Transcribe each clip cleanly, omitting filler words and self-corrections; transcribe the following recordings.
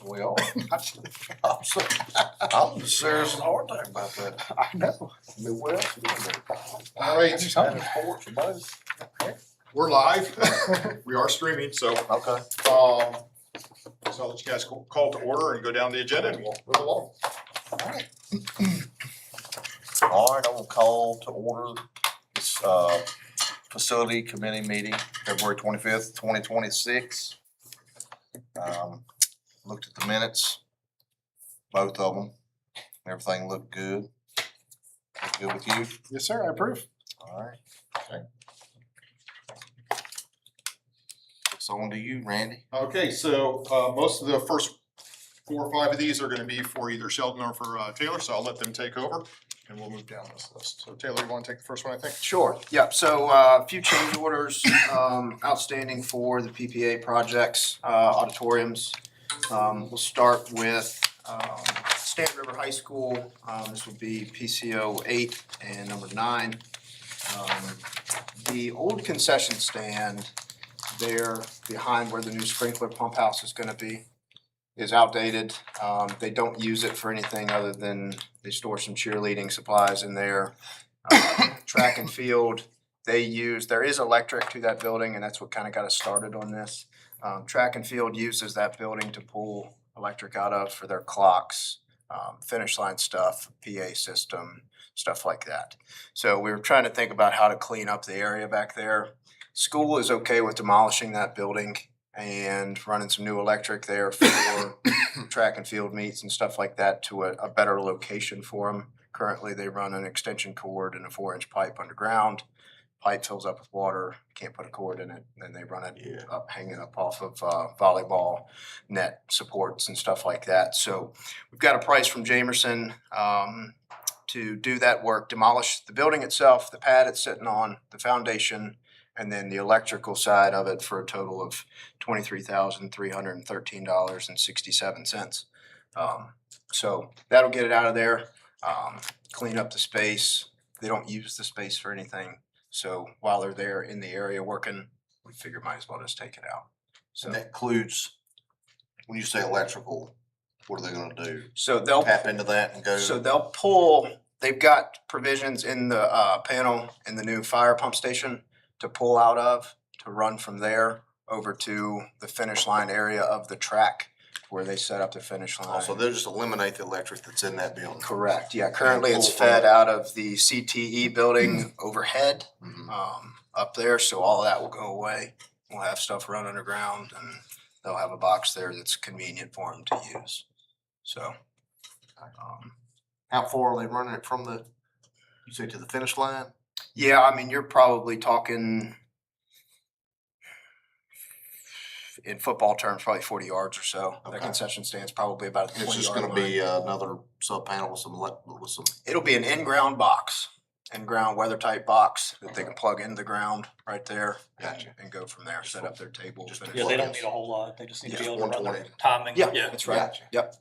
We are. I'm serious and hard talking about that. I know. Midwest. All right, Something sports, both. we're live. We are streaming, so Okay. so I'll let you guys call to order and go down the agenda and we'll move along. All right, I will call to order this facility committee meeting, February 25th, 2026. Looked at the minutes, both of them. Everything looked good. Look good with you? Yes, sir, I approve. All right. Okay. It's on to you, Randy. Okay, so most of the first 4 or 5 of these are gonna be for either Sheldon or for Taylor, so I'll let them take over and we'll move down this list. So Taylor, you wanna take the first one, I think? Sure, yep, so a few change orders outstanding for the PPA projects, auditoriums. We'll start with Stanton River High School, this would be PCO 8 and number 9. The old concession stand there behind where the new sprinkler pump house is gonna be is outdated. They don't use it for anything other than they store some cheerleading supplies in there. Track and field, there is electric to that building, and that's what kind of got us started on this. Track and field uses that building to pull electric out of for their clocks, finish line stuff, PA system, stuff like that. So we were trying to think about how to clean up the area back there. School is okay with demolishing that building and running some new electric there for track and field meets and stuff like that to a better location for them. Currently, they run an extension cord and a 4-inch pipe underground. Pipe fills up with water, can't put a cord in it, then they run it up, hanging up off of volleyball net supports and stuff like that. So we've got a price from Jamerson to do that work, demolish the building itself, the pad it's sitting on, the foundation, and then the electrical side of it for a total of $23,313.67. So that'll get it out of there, clean up the space. They don't use the space for anything. So while they're there in the area working, we figure might as well just take it out. So, And that includes, when you say electrical, what are they gonna do? so they'll Tap into that and go? So they'll pull, they've got provisions in the panel in the new fire pump station to pull out of, to run from there over to the finish line area of the track where they set up the finish line. So they'll just eliminate the electric that's in that building? Correct, yeah, currently it's pull from fed it. out of the CTE building overhead Mhm. up there, so all of that will go away. We'll have stuff run underground and they'll have a box there that's convenient for them to use, so. How far are they running it from the, you say to the finish line? Yeah, I mean, you're probably talking in football terms, probably 40 yards or so. The Okay. concession stand's probably about a It's 20 just yard gonna line. be another sub panel with some. It'll be an in-ground box, in-ground weather tight box that they can plug into the ground right there Gotcha. and go from there, set up their table. Just finish Yeah, they don't lines. need a whole lot, they just need to be Yeah, able to run their 120. timing. Yeah, that's right. Gotcha. Yep.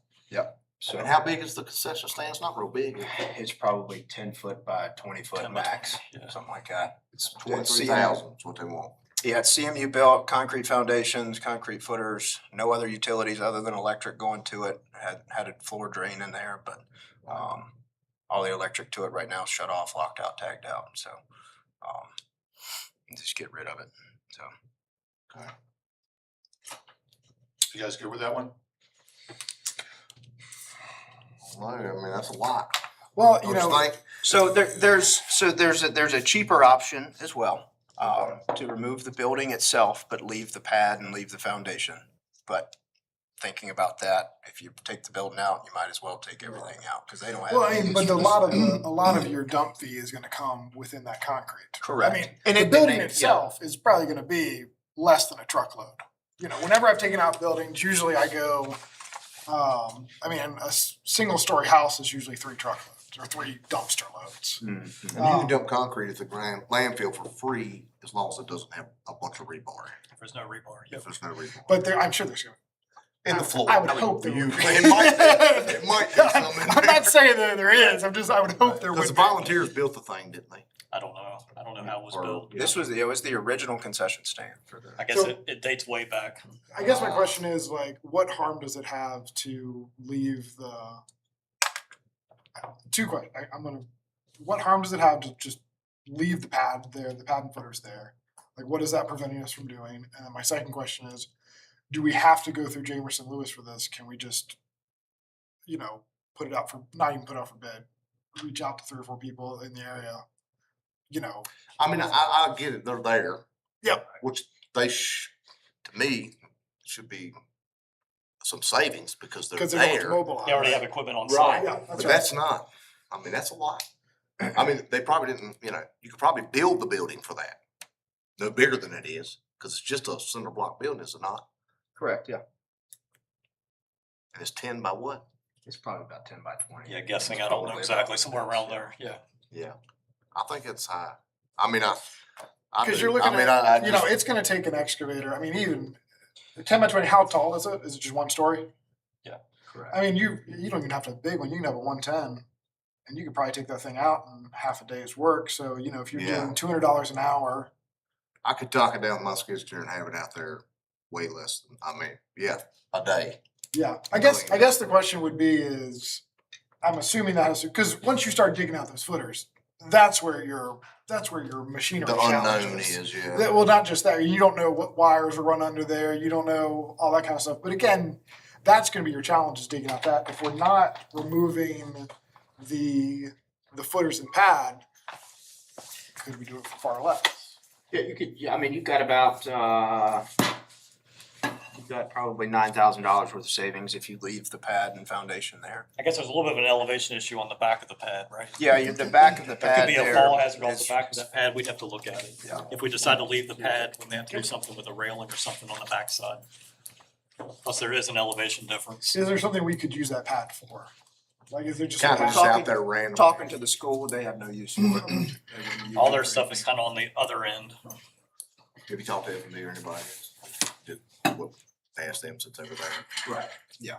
So And how big is the concession stand? It's not real big. it's probably 10 foot by 20 foot 10 by max, 20, yeah. something like that. It's 23,000 is what they want. Yeah, it's CMU built, concrete foundations, concrete footers, no other utilities other than electric going to it. Had a floor drain in there, but all the electric to it right now is shut off, locked out, tagged out. So just get rid of it. So You guys good with that one? No, I mean, that's a lot. Well, Don't you think? so there's a cheaper option as well to remove the building itself, but leave the pad and leave the foundation. But thinking about that, if you take the building out, you might as well take everything out because they don't have. Well, I any mean, but use a for lot this. of a lot of your dump fee is gonna come within that concrete. Correct. I mean, And the it- building yeah. itself is probably gonna be less than a truckload. You know, whenever I've taken out buildings, usually I go, I mean, a single story house is usually 3 truckloads or 3 dumpster loads. Mhm. And you can dump concrete at the landfill for free as long as it doesn't have a bunch of rebar. If there's no rebar, yep. If there's no rebar. But I'm sure there's gonna. In the floor. I would hope there You- would be. It might be some in I'm there. not saying that there is, I would hope there would Because be. the volunteers built the thing, didn't they? I don't know. I don't know how it was Or- built. It was the original concession stand for the. I guess So- it dates way back. I guess my question is like, what harm does it have to leave the? Two questions. What harm does it have to just leave the pad there, the pad and footers there? Like, what is that preventing us from doing? And then my second question is, do we have to go through Jamerson Lewis for this? Can we just, put it out for, not even put it out for bid, reach out to 3 or 4 people in the area, I mean, I get it, they're there. Yep. Which to me, should be some savings because they're because they're going to there. mobilize. They already have equipment on Right. site. Yeah, But that's right. that's not, I mean, that's a lot. I mean, they probably didn't, you could probably build the building for that. No bigger than it is, because it's just a cinder block building, is it not? Correct, yeah. And it's 10 by what? It's probably about 10 by 20. Yeah, guessing, I don't know exactly, somewhere around there, yeah. Yeah, I think it's high. I mean, Because you're looking at, it's going to take an excavator. I mean, even 10 by 20, how tall is it? Is it just 1 story? Correct. I mean, you don't even have to have a big one. You can have a 110, and you could probably take that thing out in half a day's work. So, if you're Yeah. doing $200 an hour, I could talk it down my skid steer and have it out there way less than, a day. yeah. I guess the question would be is, I'm assuming that is because once you start digging out those footers, that's where your machinery The challenge unknown is. is, yeah. Well, not just that. You don't know what wires are run under there. You don't know all that kind of stuff. But again, that's going to be your challenge is digging out that. If we're not removing the footers and pad, could we do it for far less? Yeah, you could, I mean, you've got about, you've got probably $9,000 worth of savings if you leave the pad and foundation there. I guess there's a little bit of an elevation issue on the back of the pad, right? Yeah, the back of the There pad could be there. a fall hazard off the is- back of that pad, we'd have to look at it. Yeah. If we decide to leave the pad, we may have to do something with a railing or something on the backside. Plus, there is an elevation difference. Is there something we could use that pad for? Like, is there just a Kind of pad? just out there random. Talking to the school, they have no use for it. They wouldn't use All it their for stuff is anything. kind of on the other end. Have you talked to FMD or anybody? Did, what, ask them since they were there? Right, yeah.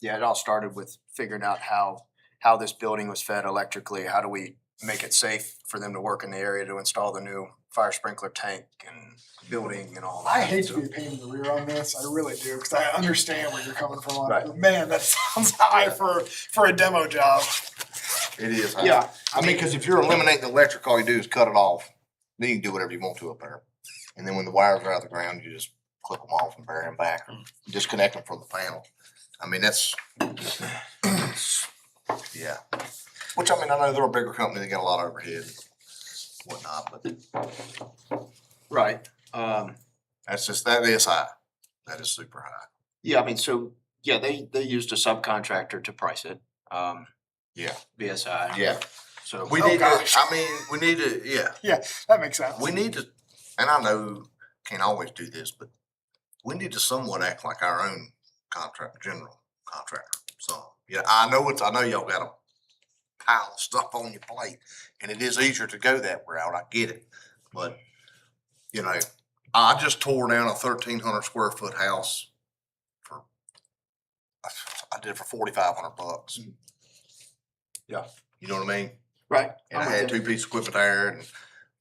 Yeah, it all started with figuring out how this building was fed electrically. How do we make it safe for them to work in the area to install the new fire sprinkler tank and building and all that. I hate to So- be a pain in the rear on this. I really do because I understand where you're coming from. On it. Right. But man, that sounds high for a demo job. It is. Yeah, I mean, cause if you're eliminating the electric, all you do is cut it off. Then you can do whatever you want to up there. And then when the wires are out of the ground, you just clip them off and bury them back, or disconnect them from the panel. I mean, yeah. Which, I mean, I know they're a bigger company, they got a lot of overhead, and whatnot, but right. that's just, that is high. That is super high. Yeah, I mean, so, yeah, they used a subcontractor to price it, Yeah. BSI. Yeah. So. We Oh, need to, gosh. I mean, we need to, yeah. That makes sense. We need to, and I know can't always do this, but we need to somewhat act like our own general contractor. So, yeah, I know y'all got a pile of stuff on your plate, and it is easier to go that route. I get it, but you know, I just tore down a 1,300 square foot house I did it for $4,500. Yeah. You know what I mean? Right. And I had 2 pieces of equipment there and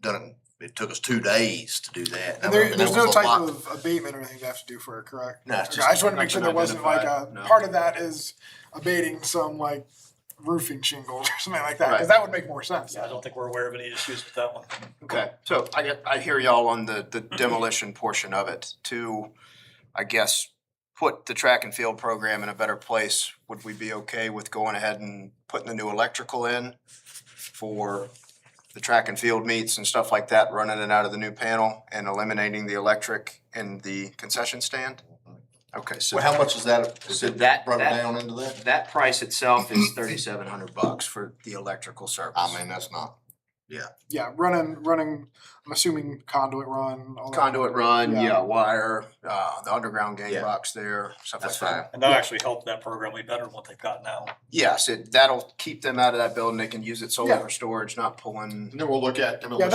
done it. It took us 2 days to do that. And And there's that no was a type lot. of abatement or anything you have to do for it, correct? No, it's Okay, just I just want to make sure there nothing wasn't like identified, no. part of that is abating some like roofing shingles or something like that, because Right. that would make more sense. Yeah, I don't think we're aware of any issues with that one. Okay, so I hear y'all on the demolition portion of it. To, I guess, put the track and field program in a better place, would we be okay with going ahead and putting the new electrical in for the track and field meets and stuff like that, running it out of the new panel and eliminating the electric in the concession stand? Okay, so Well, how much is that? Is So it that- broken that- down into that? that price itself is $3,700 for the electrical service. I mean, that's not, Yeah, running. I'm assuming conduit run. All that. Conduit run, yeah, wire, the underground gang Yeah. box there, stuff like that's that. fine. And that'll actually help that program way better than what they've got now. Yes, that'll keep them out of that building. They can use it solely Yeah. for storage, not pulling. And then we'll look at Yeah, demolition.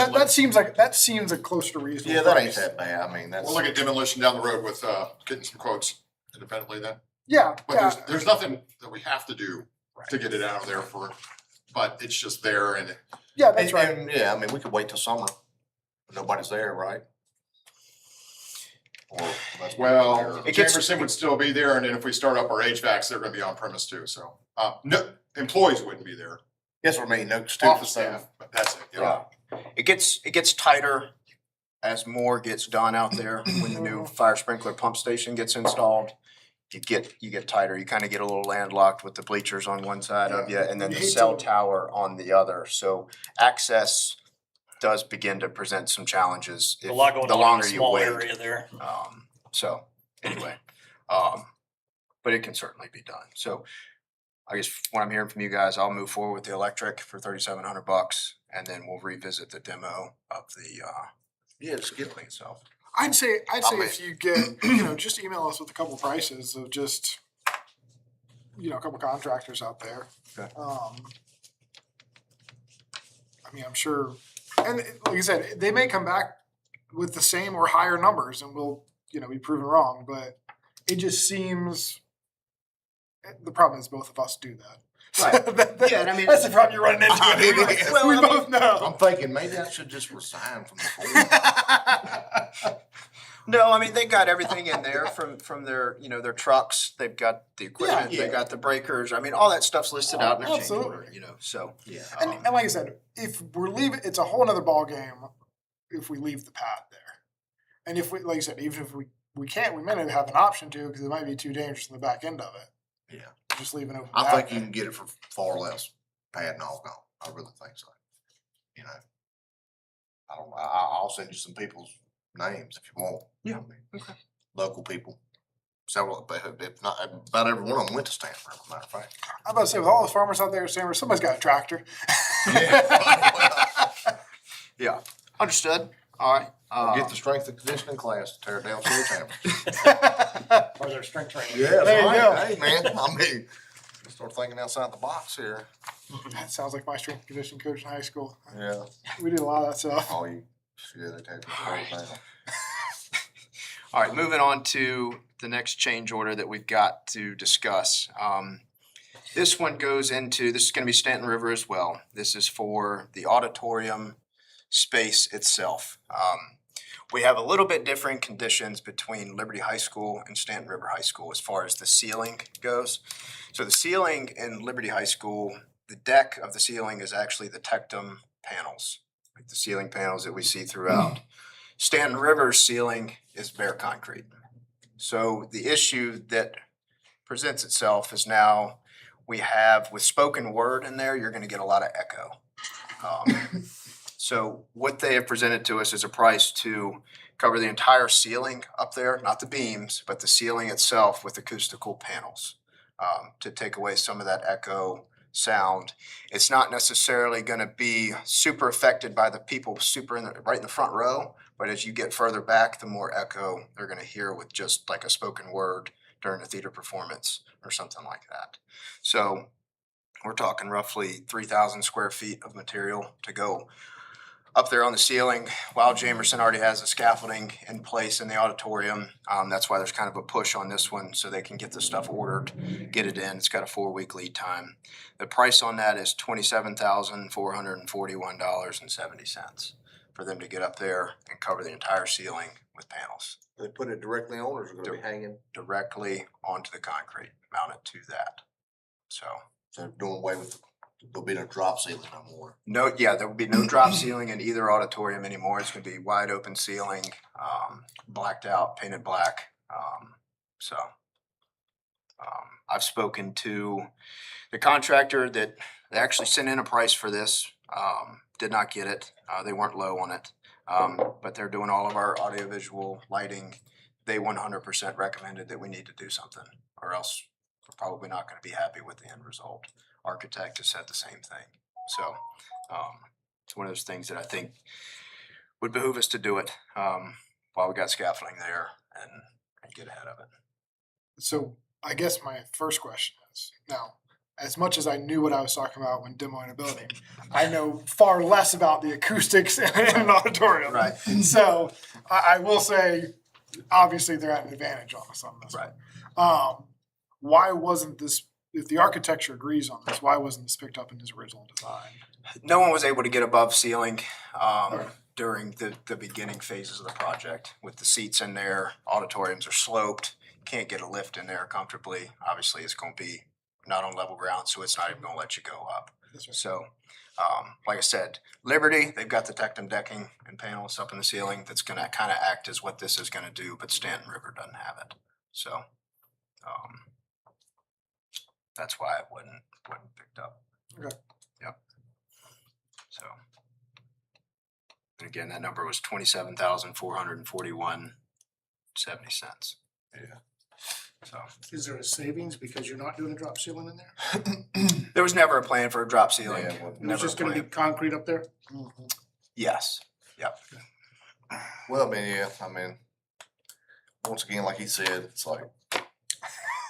that seems a close to reasonable. Yeah, that ain't price. that bad. I mean, that's. We'll look at demolition down the road with, getting some quotes independently then. Yeah, But yeah. there's nothing that we have to do to get it out of there for but it's just there and Yeah, that's right. And, yeah, I mean, we could wait till summer. Nobody's there, right? Or that's when well, they're- It gets- Jamerson would still be there, and then if we start up our HVACs, they're gonna be on premise too, so. No, employees wouldn't be there, Yes, I mean, no office students. staff, but that's it, yeah. It gets tighter as more gets done out there. When the new fire sprinkler pump station gets installed, you get tighter. You kind of get a little landlocked with the bleachers on one side of you and then You the hate cell to- tower on the other. So access does begin to present some challenges A lot going the on in longer a you small wait. area there. So anyway, but it can certainly be done. So I guess what I'm hearing from you guys, I'll move forward with the electric for $3,700 and then we'll revisit the demo of the Yeah, just get building itself. I'd say I mean- if you get, just email us with a couple prices of just, a couple contractors out there. Okay. I mean, I'm sure, and like I said, they may come back with the same or higher numbers and we'll, be proven wrong, but it just seems, the problem is both of us do that. Right. Yeah, and I mean- That's the problem you're running into. I mean, Well, we I mean- both know. I'm thinking maybe I should just resign from the board. No, I mean, they got everything in there from their, their trucks. They've got the equipment, Yeah. they got the breakers. I mean, all that stuff's listed out in their change Absolutely. order, so. Yeah. And like I said, if we're leaving, it's a whole nother ballgame if we leave the pad there. And if we, like you said, even if we can't, we may not have an option to because it might be too dangerous in the back end of it. Yeah. Just leaving it open. I that think you way. can get it for far less pad and all gone. I really think so. I'll send you some people's names if you want. Yeah, I mean, okay. Local people. Several, if not, about every one of them went to Stanford, as a matter of fact. I'm about to say, with all the farmers out there in San somebody's got a tractor. Yeah, understood. All right. Get the strength and conditioning class to tear down sledgehammers. Or their strength training. Yeah, There you go. Hey, man, I mean, start thinking outside the box here. That sounds like my strength and conditioning coach in high school. Yeah. We did a lot of that stuff. Oh, you, yeah, they take it down. All right, moving on to the next change order that we've got to discuss. This one goes into, this is gonna be Stanton River as well. This is for the auditorium space itself. We have a little bit different conditions between Liberty High School and Stanton River High School as far as the ceiling goes. So the ceiling in Liberty High School, the deck of the ceiling is actually the Tectum panels, like the ceiling panels that we see throughout. Stanton River's ceiling is bare concrete. So the issue that presents itself is now we have, with spoken word in there, you're gonna get a lot of echo. So what they have presented to us is a price to cover the entire ceiling up there, not the beams, but the ceiling itself with acoustical panels, to take away some of that echo sound. It's not necessarily gonna be super affected by the people right in the front row, but as you get further back, the more echo they're gonna hear with just like a spoken word during a theater performance or something like that. So we're talking roughly 3,000 square feet of material to go up there on the ceiling. While Jamerson already has the scaffolding in place in the auditorium, that's why there's kind of a push on this one so they can get the stuff ordered, get it in. It's got a 4-week lead time. The price on that is $27,441.70 for them to get up there and cover the entire ceiling with panels They put it directly on, or is it gonna be hanging? directly onto the concrete, mounted to that. So So doing away with, there'll be no drop ceiling no more. no, yeah, there will be no drop ceiling in either auditorium anymore. It's gonna be wide open ceiling, blacked out, painted black. I've spoken to the contractor that they actually sent in a price for this, did not get it. They weren't low on it. But they're doing all of our audiovisual lighting. They 100% recommended that we need to do something, or else we're probably not gonna be happy with the end result. Architect has said the same thing. So, it's one of those things that I think would behoove us to do it, while we got scaffolding there and get ahead of it. So I guess my first question is, now, as much as I knew what I was talking about when demoing a building, I know far less about the acoustics in an auditorium. Right. So I will say, obviously, they're at an advantage on us on this. Right. Why wasn't this if the architecture agrees on this, why wasn't this picked up in his original design? No one was able to get above ceiling Okay. during the beginning phases of the project. With the seats in there, auditoriums are sloped, can't get a lift in there comfortably. Obviously, it's gonna be not on level ground, so it's not even gonna let you go up. That's right. So, like I said, Liberty, they've got the Tectum decking and panels up in the ceiling that's gonna kind of act as what this is gonna do, but Stanton River doesn't have it. So, that's why it wasn't picked up. Okay. Yep. So. And again, that number was 27,441.70. Yeah. So Is there a savings because you're not doing a drop ceiling in there? there was never a plan for a drop ceiling. Yeah, well, It was Never just a gonna be plan. concrete up there? Yes. Yep. Well, I mean, yeah, I mean, once again, like he said, it's like,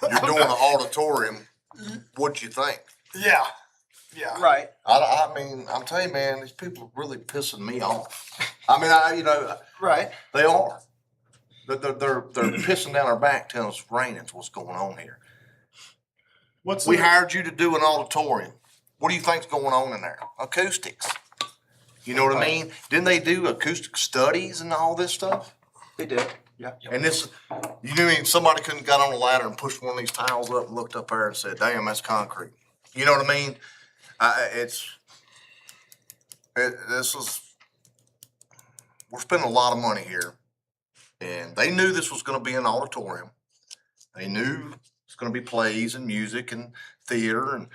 you're doing an auditorium, what'd you think? Yeah, yeah. Right. I mean, I'm telling you, man, these people are really pissing me off. I mean, you know, Right. they are. They're pissing down our back telling us it's raining, what's going on here. What's We the, hired you to do an auditorium. What do you think's going on in there? Acoustics. You know what I mean? Didn't they do acoustic studies and all this stuff? They did. Yeah. And this, you mean somebody couldn't got on a ladder and pushed one of these tiles up and looked up there and said, damn, that's concrete. You know what I mean? We're spending a lot of money here. And they knew this was gonna be an auditorium. They knew it's gonna be plays and music and theater, and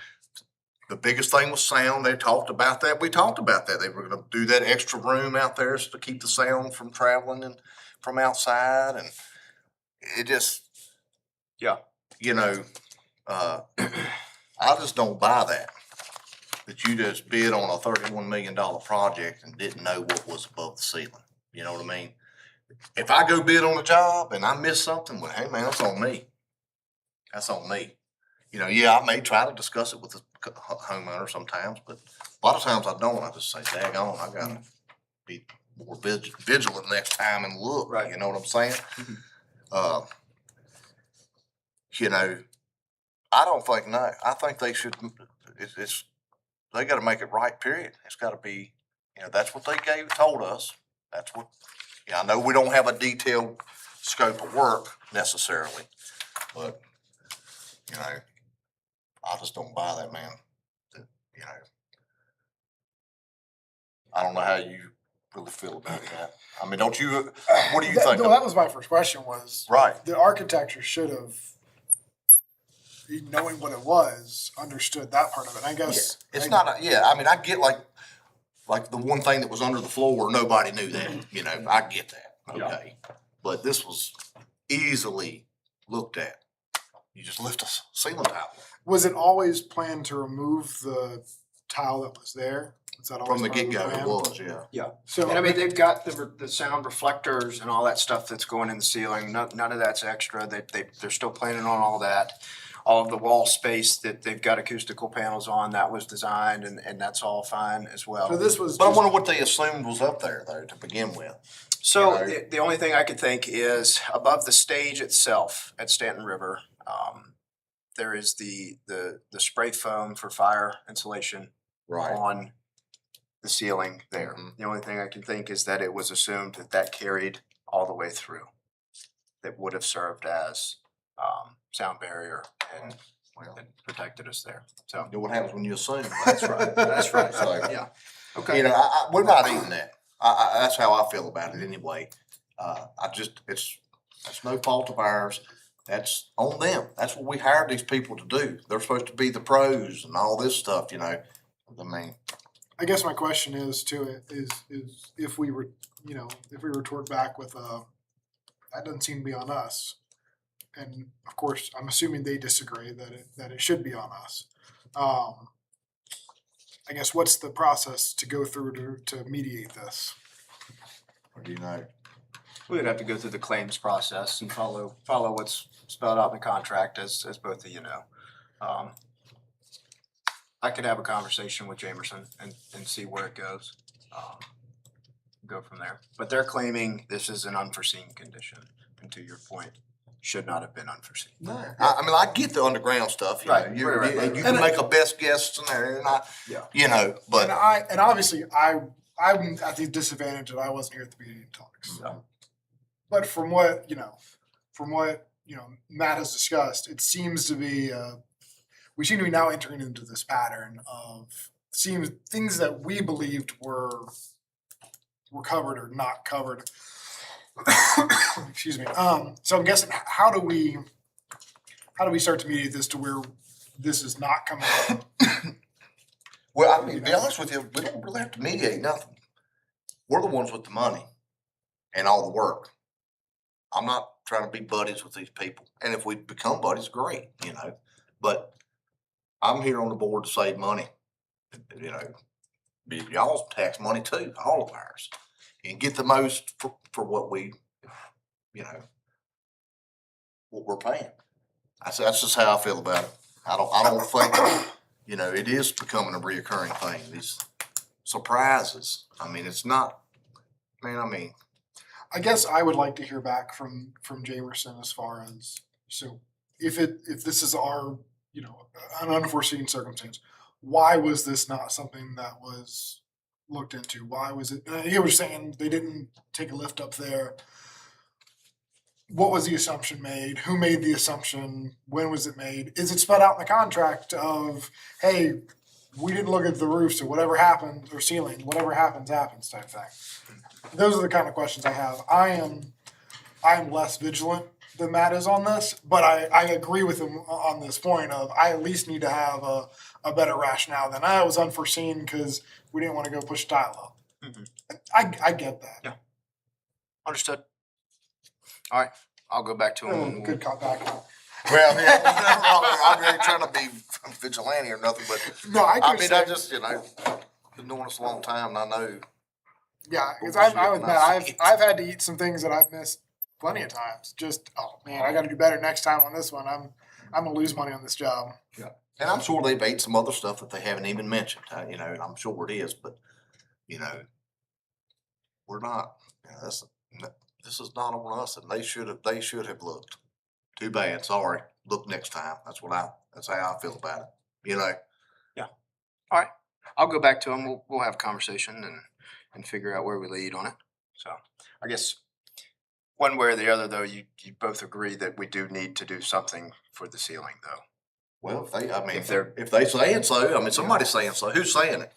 the biggest thing was sound. They talked about that. We talked about that. They were gonna do that extra room out there to keep the sound from traveling and from outside, and it just, Yeah. you know, I just don't buy that. That you just bid on a $31 million project and didn't know what was above the ceiling. You know what I mean? If I go bid on a job and I miss something, well, hey man, that's on me. That's on me. You know, yeah, I may try to discuss it with the homeowner sometimes, but a lot of times I don't. I just say, daggone, I gotta be more vigilant next time and look. Right. You know what I'm saying? You know, I don't think, no, I think they should, they gotta make it right, period. It's gotta be, you know, that's what they told us. That's what, yeah, I know we don't have a detailed scope of work necessarily, but, you know, I just don't buy that, man. That, you know, I don't know how you really feel about that. I mean, don't you, what do you think? No, that was my first question was, Right, the architecture should have, knowing what it was, understood that part of it. I guess. it's not, I mean, I get like the one thing that was under the floor, nobody knew that, you know, I get that, okay? But this was easily looked at. You just lift a ceiling tile Was it always planned to remove the tile that was there? Was that always from the part of get-go, plan? it was, yeah. Yeah. So, And I mean, they've got the sound reflectors and all that stuff that's going in the ceiling. None of that's extra. They're still planning on all that. All of the wall space that they've got acoustical panels on, that was designed and that's all fine as well. so this was But I just, wonder what they assumed was up there though to begin with. So You know? the only thing I could think is above the stage itself at Stanton River, there is the spray foam for fire insulation on the ceiling there. Mhm. The only thing I can think is that it was assumed that carried all the way through. That would have served as sound barrier and protected us there. So You know what happens when you assume. that's right. That's right. So, Yeah. you Okay. know, we're not eating that. That's how I feel about it anyway. It's no fault of ours. That's on them. That's what we hired these people to do. They're supposed to be the pros and all this stuff, you know. I mean, I guess my question is to it is if we were, if we retort back with that doesn't seem to be on us. And of course, I'm assuming they disagree that it should be on us. I guess what's the process to go through to mediate this? what do you know? We would have to go through the claims process and follow what's spelled out in the contract as both of you know. I could have a conversation with Jamerson and see where it goes. Go from there. But they're claiming this is an unforeseen condition. And to your point, should not have been unforeseen. I mean, I get the underground stuff, you know, Right, right, right. you can make a best guess scenario, and Yeah. you know, but. And obviously I'm at the disadvantage that I wasn't here at the beginning of talks. Yeah. But from what Matt has discussed, it seems to be we seem to be now entering into this pattern of things that we believed were covered or not covered. Excuse me. So I'm guessing how do we start to mediate this to where this is not coming up? Well, I mean, to be honest with you, we don't really have to mediate nothing. We're the ones with the money and all the work. I'm not trying to be buddies with these people. And if we become buddies, great, you know. But I'm here on the board to save money. You know, be y'all's tax money too, all of ours. And get the most for what we, you know, what we're paying. That's just how I feel about it. I don't think, you know, it is becoming a reoccurring thing, these surprises. I mean, it's not, man, I guess I would like to hear back from Jamerson as far as, so if this is our, an unforeseen circumstance, why was this not something that was looked into? Why was it, you were saying they didn't take a lift up there. What was the assumption made? Who made the assumption? When was it made? Is it spelled out in the contract of, hey, we didn't look at the roof, so whatever happened, or ceiling, whatever happens type thing? Those are the kind of questions I have. I am less vigilant than Matt is on this, but I agree with him on this point of I at least need to have a better rationale than I was unforeseen because we didn't want to go push tile up. I get that. Yeah. Understood. All right, I'll go back to him. and Good call back. well, I mean, I'm not trying to be vigilante or nothing, but No, I I mean, I just, you know, been doing this a long time and I know. Yeah, because I'm with Matt. I've had to eat some things that I've missed plenty of times. Just I got to do better next time on this one. I'm gonna lose money on this job. And I'm sure they've ate some other stuff that they haven't even mentioned, you know, and I'm sure it is, but, you know, we're not, you know, this is not on us and they should have looked. Too bad, sorry, look next time. That's how I feel about it, you know? All right, I'll go back to him. We'll have a conversation and figure out where we lead on it. So I guess one way or the other, though, you both agree that we do need to do something for the ceiling, though. Well, if they're- if they saying so, I mean, somebody's saying so, who's saying it?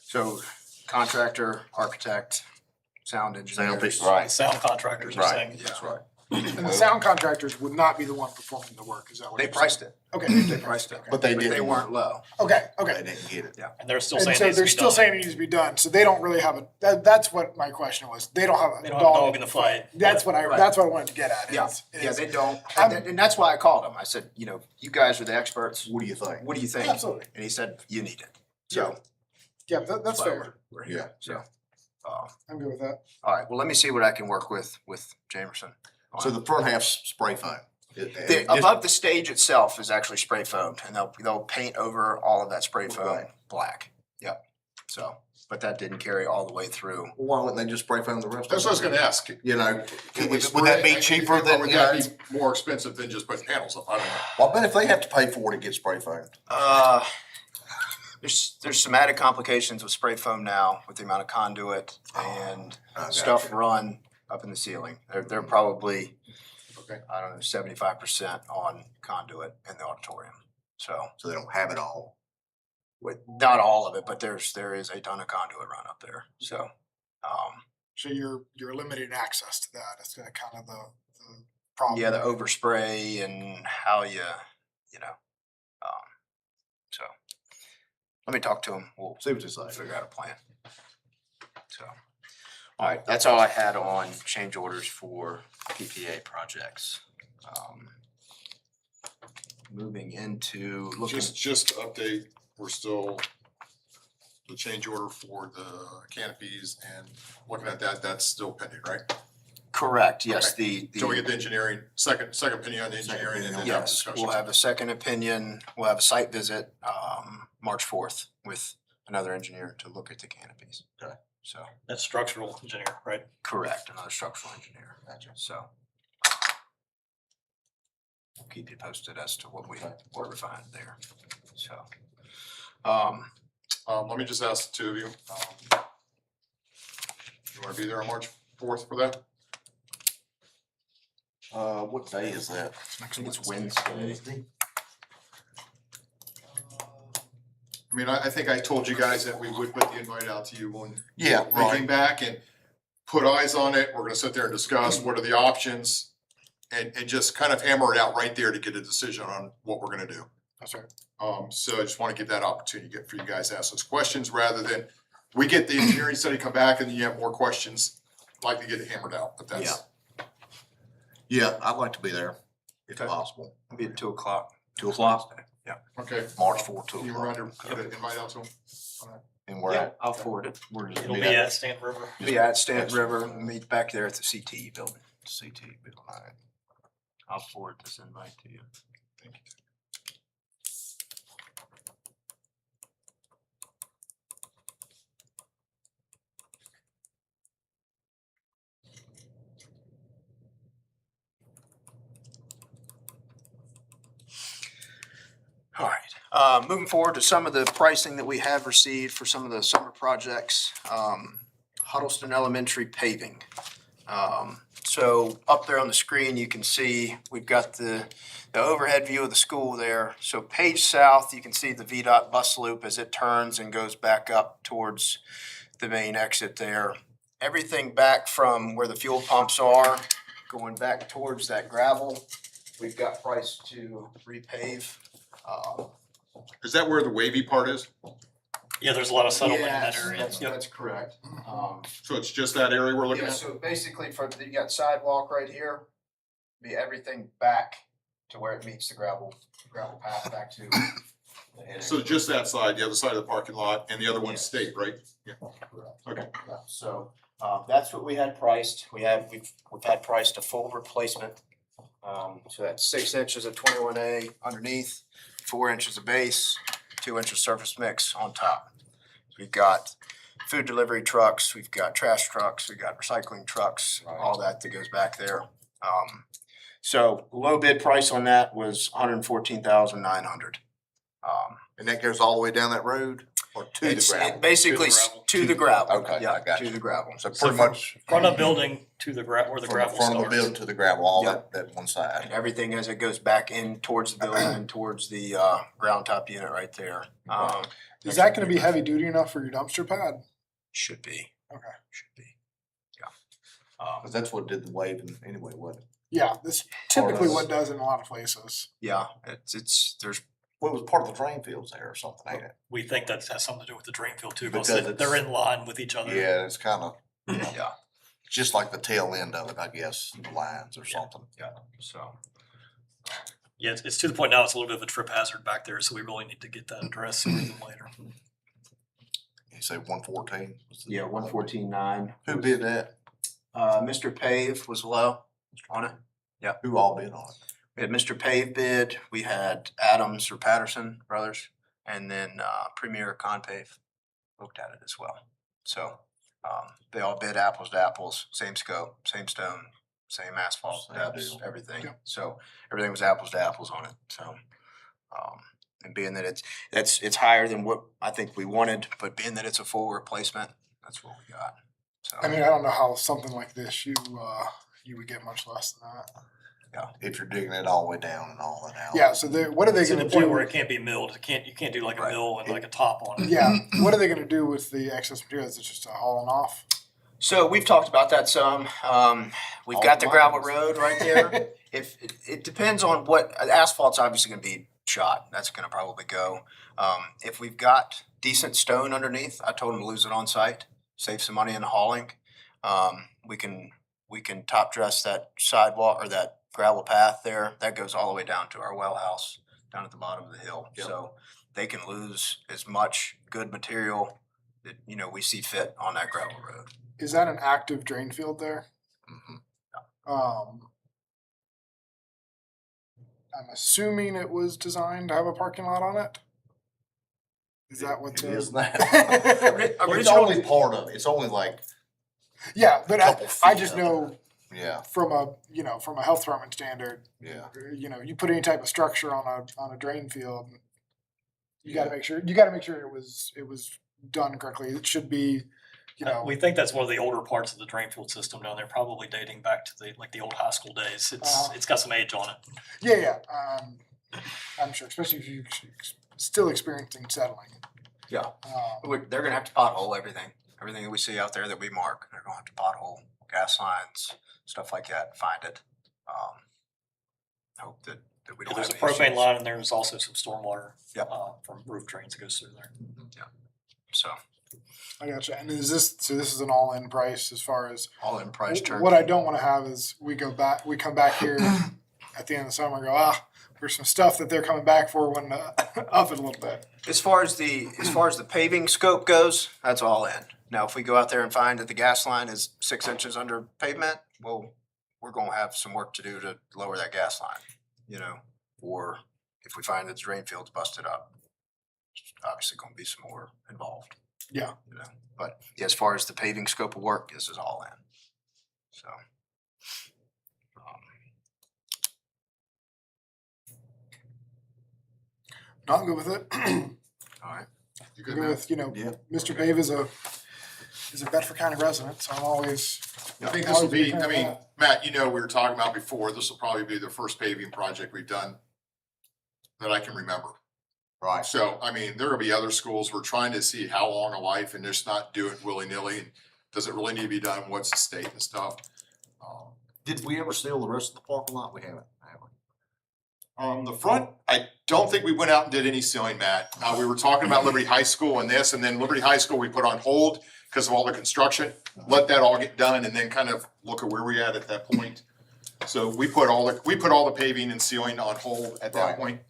So contractor, architect, sound engineer. The sound contractors are saying. That's right. And the sound contractors would not be the one performing the work. Is that what They you're priced it. saying? Okay, They priced it. But they But didn't. they weren't low. Okay. They didn't get it. And they're still And saying so it needs to they're be still done. saying it needs to be done. So they don't really have that's what my question was. They don't have They don't have a dog in the fight. That's what Right. that's what I wanted to get at. Yeah, is- yeah, is- they don't. I'm- And that's why I called him. I said, you guys are the experts. What do you think? What do you think? Absolutely. And he said, you need it. So. Yeah, that's why fair. we're here. Yeah. So, I'm good with that. all right, well, let me see what I can work with Jamerson. So the front half's spray foam. Above the stage itself is actually spray foamed, and they'll paint over all of that spray foam Right. black. Yep. So, but that didn't carry all the way through. Why wouldn't they just spray foam the rest of it? That's what I was gonna ask. You know, Can we would that be spray- cheaper or than, would you know, that be more expensive than just putting panels up? I don't know. well, I bet if they have to pay for it, it gets spray foamed. There's some added complications with spray foam now with the amount of conduit and I got stuff you. run up in the ceiling. They're probably, Okay. I don't know, 75% on conduit in the auditorium. So, So they don't have it all. with not all of it, but there is a ton of conduit run up there. So, So you're limiting access to that. It's kind of the problem. yeah, the overspray and how you know. So let me talk to him. We'll See what you say. figure out a plan. So, all right, that's all I had on change orders for PPA projects. Moving into looking. Just to update, we're still, the change order for the canopies and looking at that's still pending, right? Correct, yes, the. So we get the engineering, second opinion on the engineering and then have Yes, discussions. we'll have a second opinion, we'll have a site visit, March 4th with another engineer to look at the canopies. Okay. So, That's structural engineer, right? correct, another structural engineer. So, keep you posted as to what we find there, so. Let me just ask the two of you, you wanna be there on March 4th for that? What day is that? I think it's Wednesday. I mean, I think I told you guys that we would put the invite out to you when Yeah, they came back and put eyes on it. We're gonna sit there and discuss what are the options and just kind of hammer it out right there to get a decision on what we're gonna do. That's right. So I just wanna give that opportunity for you guys to ask those questions rather than we get the engineering study come back and then you have more questions, like to get it hammered out, but that's. Yeah, I'd like to be there if Okay. possible. It'll be at 2:00. 2:00? Yeah. Okay. March 4th, You 2:00. reminder, put an invite out to them. And we're Yeah, at, I'll forward it. we're just It'll meet be at, at Stanton River. Yeah, at Stanton River, meet back there at the CTE building. CT. Alright. I'll forward this invite to you. Thank you. All right, moving forward to some of the pricing that we have received for some of the summer projects. Huddleston Elementary paving. So up there on the screen, you can see we've got the overhead view of the school there. So Page South, you can see the VDOT bus loop as it turns and goes back up towards the main exit there. Everything back from where the fuel pumps are, going back towards that gravel, we've got priced to repave. Is that where the wavy part is? Yeah, there's a lot of settlement in that Yes, area. that's, Yep. that's correct. So it's just that area we're looking Yeah, at? so basically you got sidewalk right here, be everything back to where it meets the gravel path back to the head. So just that side, the other side of the parking lot, and the other one's Yes. state, right? Yeah. Okay. Yeah, so, that's what we had priced. We've had priced a full replacement. So that's 6 inches of 21A underneath, 4 inches of base, 2 inches surface mix on top. We've got food delivery trucks, we've got trash trucks, we've got recycling trucks, all that goes back there. So low bid price on that was 114,900. and that goes all the way down that road or to the It's gravel? basically To the gravel. to the gravel. Okay, Yeah, I got to you. the gravel. So pretty much Front of building to the where the from the gravel front of the starts. building to the gravel, all Yep. that one And side. everything as it goes back in towards the building and towards the ground top unit right there. Is that gonna be heavy duty enough for your dumpster pad? Should be. Okay. Should be. Yeah. Cause that's what did the waving anyway, wasn't it? Yeah, that's typically what it does in a lot of places. Yeah, there's, Well, it was part of the drain fields there or something, ain't it? We think that has something to do with the drain field too, because Because they're it's- in line with each other. Yeah, it's kinda, yeah, just like the tail end of it, I guess, the lines or something. so. Yeah, it's to the point now, it's a little bit of a trip hazard back there, so we really need to get that addressed sooner than later. You say 114? Yeah, 114.9. Who bid that? Mr. Pave was low on it. Who all bid on it? We had Mr. Pave bid, we had Adams or Patterson Brothers, and then Premier Conpave looked at it as well. So they all bid apples to apples, same scope, same stone, same asphalt Same depths, deal. everything. Yep. So everything was apples to apples on it, so. And being that it's higher than what I think we wanted, but being that it's a full replacement, that's what we got, so. I mean, I don't know how something like this, you would get much less than that. If you're digging it all the way down and all that out. Yeah, so what are they To gonna the point do? where it can't be milled, you can't do like a Right. mill and like a top on it. Yeah, what are they gonna do with the excess materials? It's just a hauling off? So we've talked about that some. We've All got the gravel lines. road right there. If it depends on what asphalt's obviously going to be shot. That's going to probably go. If we've got decent stone underneath, I told them to lose it on site, save some money in the hauling. We can top dress that sidewalk or that gravel path there. That goes all the way down to our well house down at the bottom of the hill. Yep. So they can lose as much good material that we see fit on that gravel road. Is that an active drain field there? Mhm. I'm assuming it was designed to have a parking lot on it? Is that what It the? is now. Well, it's Originally, only part of it. It's only like, Yeah, but Couple I feet just of know Yeah, from a health department standard, yeah. you put any type of structure on a drain field, you gotta Yeah. make sure, it was done correctly. It should be, We think that's one of the older parts of the drain field system down there, probably dating back to the old high school days. It's got some age on it. yeah. I'm sure, especially if you're still experiencing settling. Yeah. They're gonna have to pothole everything that we see out there that we mark. They're gonna have to pothole gas lines, stuff like that, find it. Hope that we don't have There's a any propane issues. line and there's also some stormwater Yep. from roof drains that goes through there. So I gotcha. And this is an all-in price as far as all in price terms. what I don't want to have is we come back here at the end of the summer and go, there's some stuff that they're coming back for when up it a little bit. As far as the paving scope goes, that's all in. Now, if we go out there and find that the gas line is 6 inches under pavement, well, we're gonna have some work to do to lower that gas line, or if we find that the drain field's busted up, it's obviously gonna be some more involved. Yeah. But as far as the paving scope of work, this is all in. So. No, I'm good with it. All right. You I'm good, good Matt? with, Yeah. Mr. Pave is a Bedford County resident, so I'm always. I think this will be, always big fan of that. Matt, we were talking about before, this will probably be the first paving project we've done that I can remember. Right. So, there will be other schools, we're trying to see how long a life and just not do it willy-nilly. And does it really need to be done? What's the state and stuff? Did we ever seal the rest of the parking lot? We haven't, have we? The front, I don't think we went out and did any sealing, Matt. We were talking about Liberty High School and this, and then Liberty High School we put on hold because of all the construction. Let that all get done and then kind of look at where we at that point. So we put all the paving and sealing on hold at that Right. point.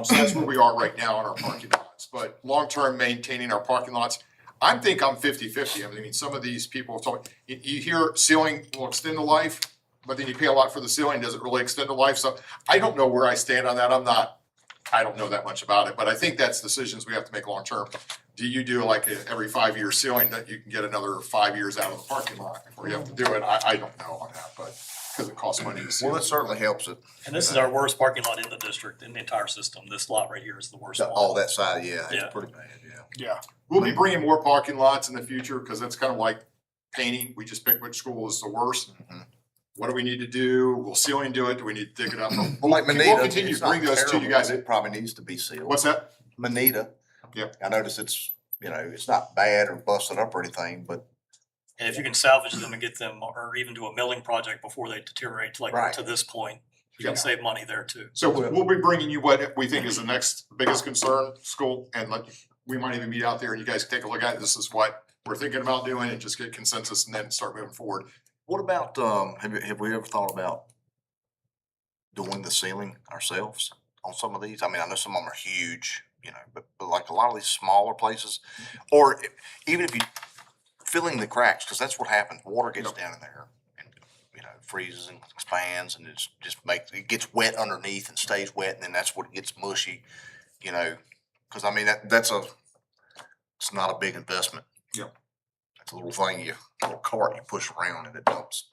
So that's where we are right now in our parking lots. But long-term maintaining our parking lots, I'm 50-50. Some of these people talk, you hear sealing will extend the life, but then you pay a lot for the sealing. Does it really extend the life? So I don't know where I stand on that. I don't know that much about it, but I think that's decisions we have to make long-term. Do you do every 5-year sealing that you can get another 5 years out of the parking lot before you have to do it? I don't know on that, but because it costs money to seal. Well, it certainly helps it. And this is our worst parking lot in the district, in the entire system. This lot right here is the worst one. All that side, yeah, Yeah. it's pretty bad, yeah. Yeah. We'll be bringing more parking lots in the future because that's kind of like painting. We just pick which school is the worst. Mhm. What do we need to do? Will sealing do it? Do we need to dig it up? Well, like We'll Manita, continue it's to bring not those to you terrible, guys. but it probably needs to be sealed. What's that? Manita. Yep. I notice it's, it's not bad or busted up or anything, but And if you can salvage them and get them, or even do a milling project before they deteriorate Right. to this point, you Yeah. can save money there too. So we'll be bringing you what we think is the next biggest concern, school, and we might even meet out there and you guys can take a look at it. This is what we're thinking about doing and just get consensus and then start moving forward. what about, have we ever thought about doing the ceiling ourselves on some of these? I know some of them are huge, but like a lot of these smaller places, or even if you filling the cracks, because that's what happens. Water gets Yep. down in there and, freezes and expands and it gets wet underneath and stays wet and then that's what gets mushy, because it's not a big investment. Yep. It's a little thing, little cart you push around and it dumps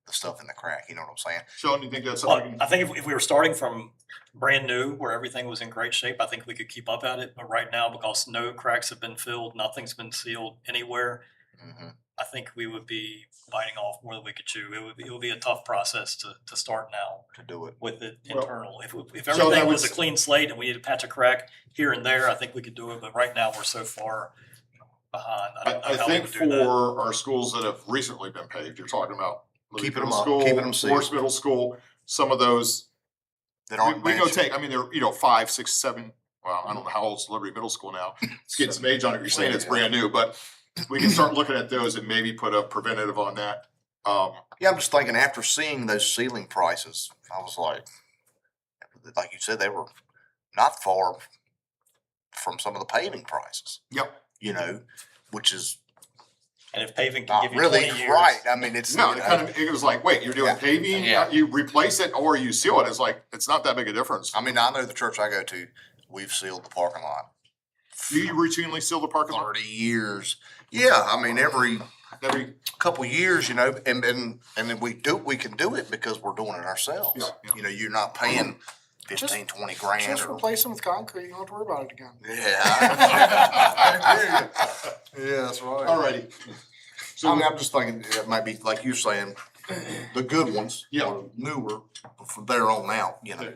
the stuff in the crack, you know what I'm saying? Sheldon, you think that's Well, something? I think if we were starting from brand new, where everything was in great shape, I think we could keep up at it. But right now, because no cracks have been filled, nothing's been sealed anywhere, Mm-hmm. I think we would be biting off more than we could chew. It would be a tough process to start now To do it. with it Well, internal. If so everything that was a was- clean slate and we had to patch a crack here and there, I think we could do it. But right now, we're so far behind. I don't know I how we think would do that. for our schools that have recently been paved, you're talking about Liberty Keeping 'em Middle up, School, keeping 'em sealed. Forest Middle School, some of those. That aren't We go matching. take, they're, 5, 6, 7, well, I don't know how old's Liberty Middle School now. It's getting some age on it. You're saying it's brand new, but we can start looking at those and maybe put a preventative on that. Yeah, I'm just thinking after seeing those ceiling prices, I was like you said, they were not far from some of the paving prices, Yep. which is And if paving can not give you really 20 years. right. It's, No, it was like, wait, you're doing Yeah. paving, Yeah. you replace it or you seal it. It's like, it's not that big a difference. I know the church I go to, we've sealed the parking lot. Do you routinely seal the parking lot? 30 years. Yeah, every, every, couple years, you know, and then we can do it because we're doing it ourselves. Yeah, yeah. You know, you're not paying 15, 20 grand Just or. replace them with concrete, you don't have to worry about it again. Yeah. I hear you. Yeah, that's right. alrighty. So, I mean, I'm just thinking, it might be, like you're saying, the good ones. Yeah. or Newer, from there on out, you know.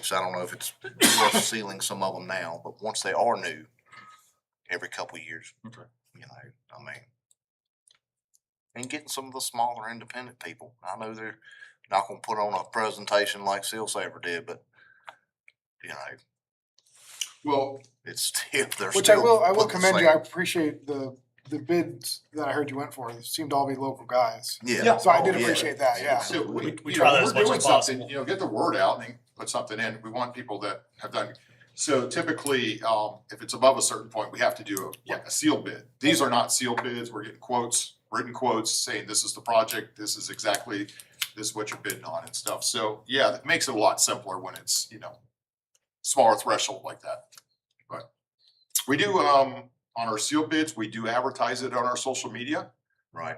So I don't know if it's worth sealing some of them now, but once they are new, every couple of years. Okay. You know, I mean. And getting some of the smaller independent people. I know they're not gonna put on a presentation like Seal Saver did, but, you know, well, it's still, they're Which still. I will putting the commend you, I same- appreciate the bids that I heard you went for, they seemed to all be local guys. Yeah. So I did Oh, yeah. appreciate that, yeah. so We you try know, that as we're much doing as something, possible. you know, get the word out and put something in. We want people that have done. So typically, if it's above a certain point, we have to do a sealed bid. These are not sealed bids. We're getting quotes, written quotes saying this is the project, this is what you're bidding on and stuff. So yeah, it makes it a lot simpler when it's, you know, smaller threshold like that. But we do, on our sealed bids, we do advertise it on our social media. Right.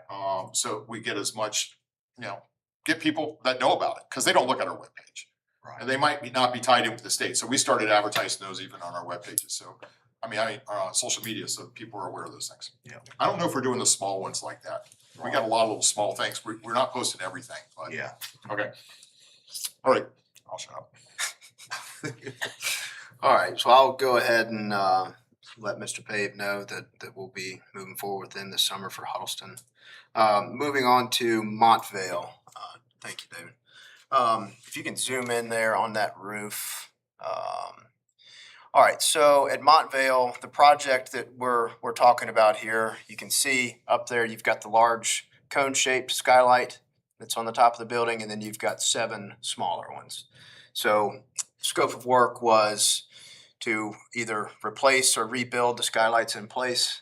So we get as much, you know, get people that know about it, because they don't look at our webpage. Right. And they might not be tied in with the state, so we started advertising those even on our web pages, so, I mean, social media, so people are aware of those things. Yeah. I don't know if we're doing the small ones like that, we got a lot of little small things, we're not posting everything, but. Yeah. Okay. All right, I'll shut up. All right, so I'll go ahead and let Mr. Pave know that we'll be moving forward within this summer for Huddleston. Moving on to Montvale. Thank you, David. If you can zoom in there on that roof. All right, so at Montvale, the project that we're talking about here, you can see up there, you've got the large cone-shaped skylight that's on the top of the building, and then you've got 7 smaller ones. So scope of work was to either replace or rebuild the skylights in place.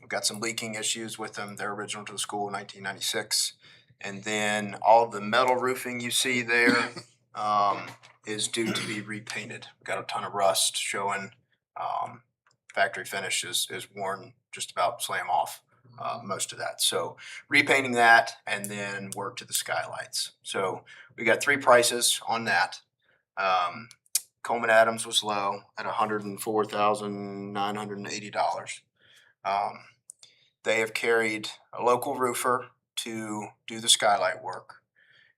We've got some leaking issues with them. They're original to the school in 1996. And then all of the metal roofing you see there is due to be repainted. We've got a ton of rust showing. Factory finish is worn just about slam off most of that. So repainting that and then work to the skylights. So we got 3 prices on that. Coleman Adams was low at $104,980. They have carried a local roofer to do the skylight work.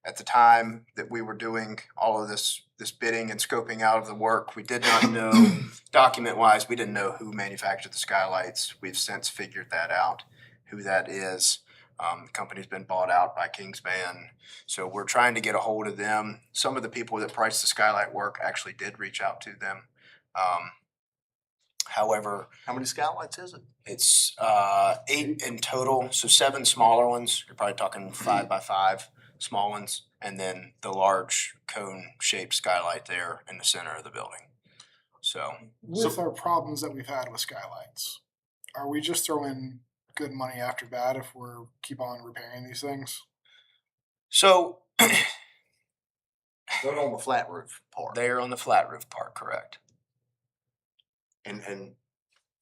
At the time that we were doing all of this bidding and scoping out of the work, we did not know, document-wise, we didn't know who manufactured the skylights. We've since figured that out, who that is. The company's been bought out by Kingspan, so we're trying to get a hold of them. Some of the people that priced the skylight work actually did reach out to them. However, How many skylights is it? it's 8 in total, so 7 smaller ones. You're probably talking 5 by 5 small ones, and then the large cone-shaped skylight there in the center of the building. So With our problems that we've had with skylights, are we just throwing good money after bad if we're keep on repairing these things? They're on the flat roof part. they are on the flat roof part, correct? And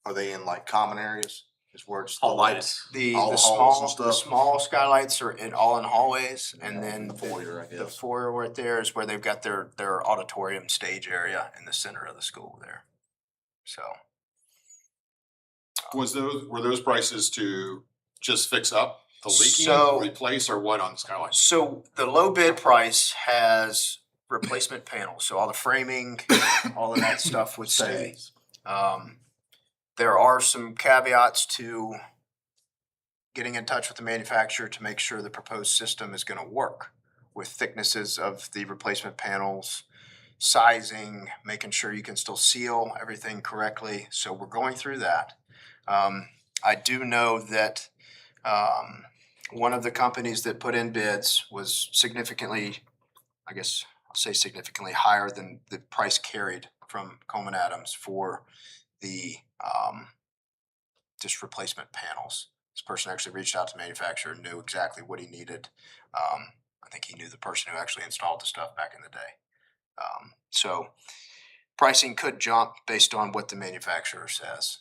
are they in like common areas? Is where it's the Hallways. lights? The All the the halls and small stuff? skylights are all in hallways, and then The foyer, I the guess. foyer right there is where they've got their auditorium stage area in the center of the school there. So Were those prices to just fix up the So- leaking, replace, or what on the skylights? So the low bid price has replacement panels, so all the framing, all of that stuff would stay. There are some caveats to getting in touch with the manufacturer to make sure the proposed system is gonna work with thicknesses of the replacement panels, sizing, making sure you can still seal everything correctly. So we're going through that. I do know that one of the companies that put in bids was significantly, I guess I'll say significantly higher than the price carried from Coleman Adams for the just replacement panels. This person actually reached out to the manufacturer and knew exactly what he needed. I think he knew the person who actually installed the stuff back in the day. So pricing could jump based on what the manufacturer says.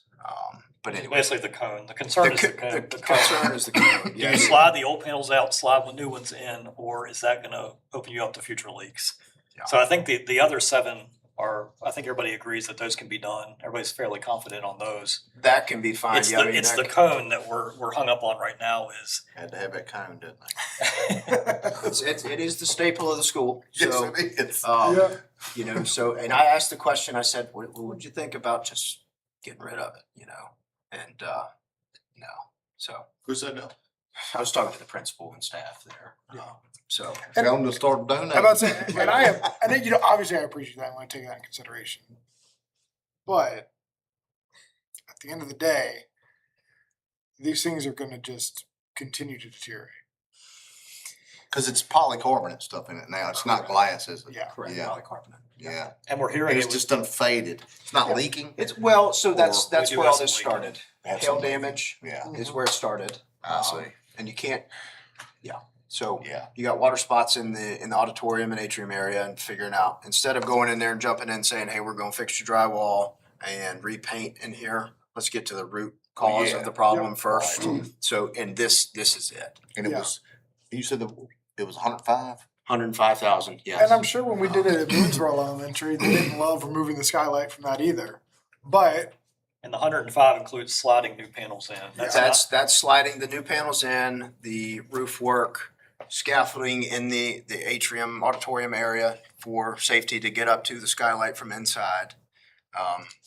But anyway. Basically the cone. The concern is the cone. The The cone. concern is the cone, Do yeah. you slide the old panels out, slide the new ones in, or is that gonna open you up to future leaks? Yeah. So I think the other 7 are, I think everybody agrees that those can be done. Everybody's fairly confident on those. That can be fine, It's yeah, I the, mean, it's that the cone that we're hung up on right now is, Had to have that cone, didn't they? it is the staple of the school, so. Yes, it is. Yeah. You know, so, and I asked the question, I said, what would you think about just getting rid of it, you know? And, no, so, Who said no? I was talking to the principal and staff there, so. Tell them to start donating. I'm about to say, and I think, you know, obviously I appreciate that, I wanna take that in consideration. But at the end of the day, these things are gonna just continue to deteriorate. Cause it's polycarbonate stuff in it now. It's not glass, is it? Yeah. Correct, Yeah. polycarbonate. Yeah. and we're hearing And it it's was, just done faded. It's not Yeah. leaking. It's, well, so that's Or- that's We do where all have this some leaking. started. Have Hail some- damage Yeah. is where it started. I see. And you can't, yeah, so. Yeah. You got water spots in the auditorium and atrium area and figuring out, instead of going in there and jumping in and saying, hey, we're gonna fix your drywall and repaint in here, let's get to the root cause Yeah. of the problem Yep. first. So, and this is it. And it Yeah. was, you said it was 105? 105,000, yes. And I'm sure when we did it at Boonesboro Elementary, they didn't love removing the skylight from that either. But and the 105 includes sliding new panels in. That's sliding the new panels in, the roof work, scaffolding in the atrium auditorium area for safety to get up to the skylight from inside.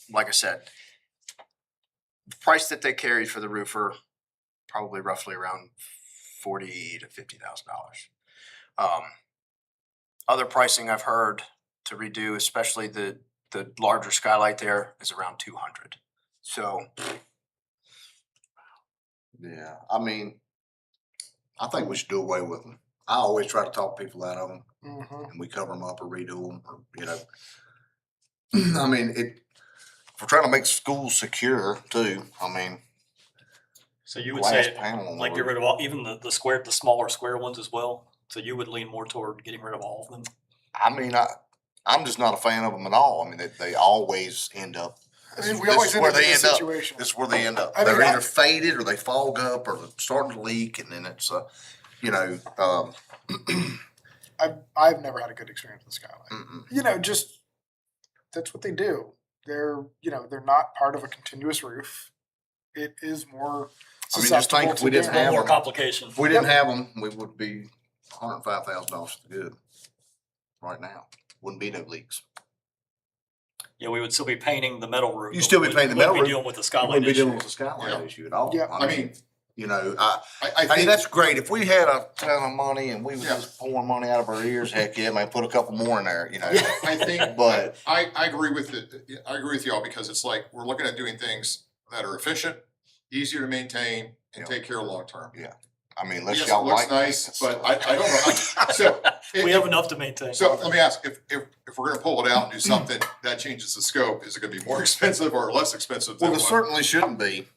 Like I said, the price that they carried for the roofer, probably roughly around $40,000 to $50,000. Other pricing I've heard to redo, especially the larger skylight there, is around 200. So Yeah. I mean, I think we should do away with them. I always try to talk people out of them and we cover them up or redo them or, you know. I mean, if we're trying to make schools secure too, I mean, So you would glass say, panel on the like, get roof. rid of all, even the smaller square ones as well? So you would lean more toward getting rid of all of them? I mean, I'm just not a fan of them at all. I mean, they always end up. I mean, we this always is end where up in they this end up. situation. This is where they end up. I think They're I- either faded or they fog up or they're starting to leak, and then it's you know, I've never had a good experience with skylight. mm-mm. You know, just that's what they do. They're they're not part of a continuous roof. It is more I mean, just think susceptible if to we didn't damage. have More them. complication. If we didn't have them, we would be $105,000 to the good right now. Wouldn't be no leaks. Yeah, we would still be painting the metal roof. You'd but still be we painting the metal wouldn't be roof. dealing with the We skylight wouldn't be issue. dealing with the skylight Yeah. issue at all. Yeah. I mean, you know, I I mean, think, that's great. If we had a ton of money and we was Yeah. just pouring money out of our ears, heck yeah, man, put a couple more in there, you know. I think, But I agree with it, I agree with y'all, because it's like, we're looking at doing things that are efficient, easier to maintain, and take care of long term. I mean, unless Yes, it y'all looks like nice, this. but I don't know, so. We have enough to maintain. So let me ask, if we're gonna pull it out and do something that changes the scope, is it gonna be more expensive or less expensive than Well, it what? certainly shouldn't be.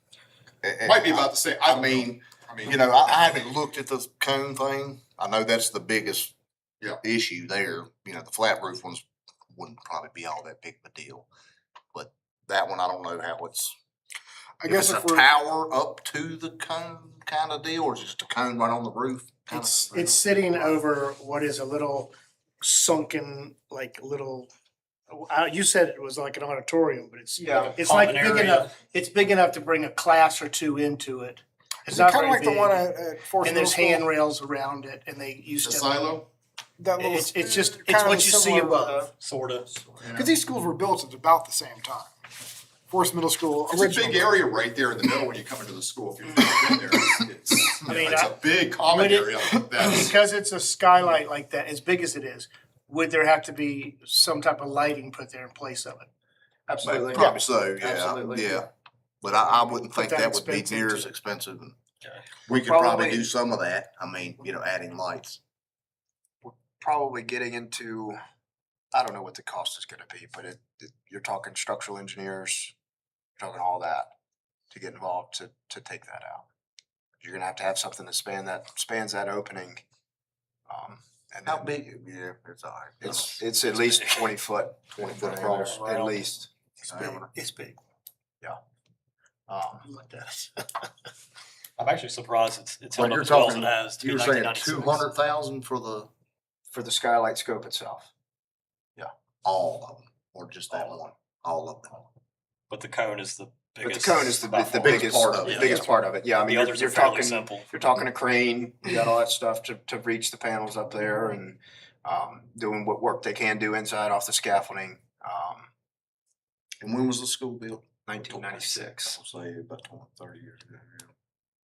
Might be about the same, I I don't know. mean, I mean, you know, I haven't looked at the cone thing. I know that's the biggest Yeah. issue there. You know, the flat roof ones wouldn't probably be all that big of a deal. But that one, I don't know how it's, I if guess it's if a we're tower up to the cone kind of deal, or is it just a cone right on the roof? kinda deal? It's sitting over what is a little sunken, like little, you said it was like an auditorium, but it's, Yeah. it's like Common big area. enough, it's big enough to bring a class or two into it. It's is it not kind of very like the big. one at Fourth And Middle there's School? handrails around it and they the used to. silo, That little, It's just, it's kind of what you see similar, above. Sorta. Because these schools were built at about the same time. Forest Middle School it's a original. big area right there in the middle when you come into the school, if you've never been there, it's, I mean, it's a big common would it- area that's. Because it's a skylight like that, as big as it is, would there have to be some type of lighting put there in place of it? Absolutely. Probably so, yeah, Absolutely. yeah. But I wouldn't think that that would be expensive near to- as expensive. And Okay. we could probably Probably- do some of that. I mean, you know, adding lights. Probably getting into, I don't know what the cost is gonna be, but you're talking structural engineers, you're talking all that to get involved to take that out. You're gonna have to have something that spans that opening. And How then big? Yeah, it's all right. it's at least 20 foot, 20 foot diameter, across. at least. It's big. Yeah. Like that. I'm actually surprised it's Like held up you're as well as talking, it has to be you were saying 1996. 200,000 for the, For the skylight scope itself. all of them, or just that one, all of them? But the cone is the But the biggest. cone is the by the far. biggest, part of it, the biggest yeah. part of it. Yeah, I mean, The you're others are you're fairly talking, simple. you're talking a crane, you got all that stuff to reach the panels up there and doing what work they can do inside off the scaffolding. And when was the school built? 1996. I'll say about 20, 30 years ago.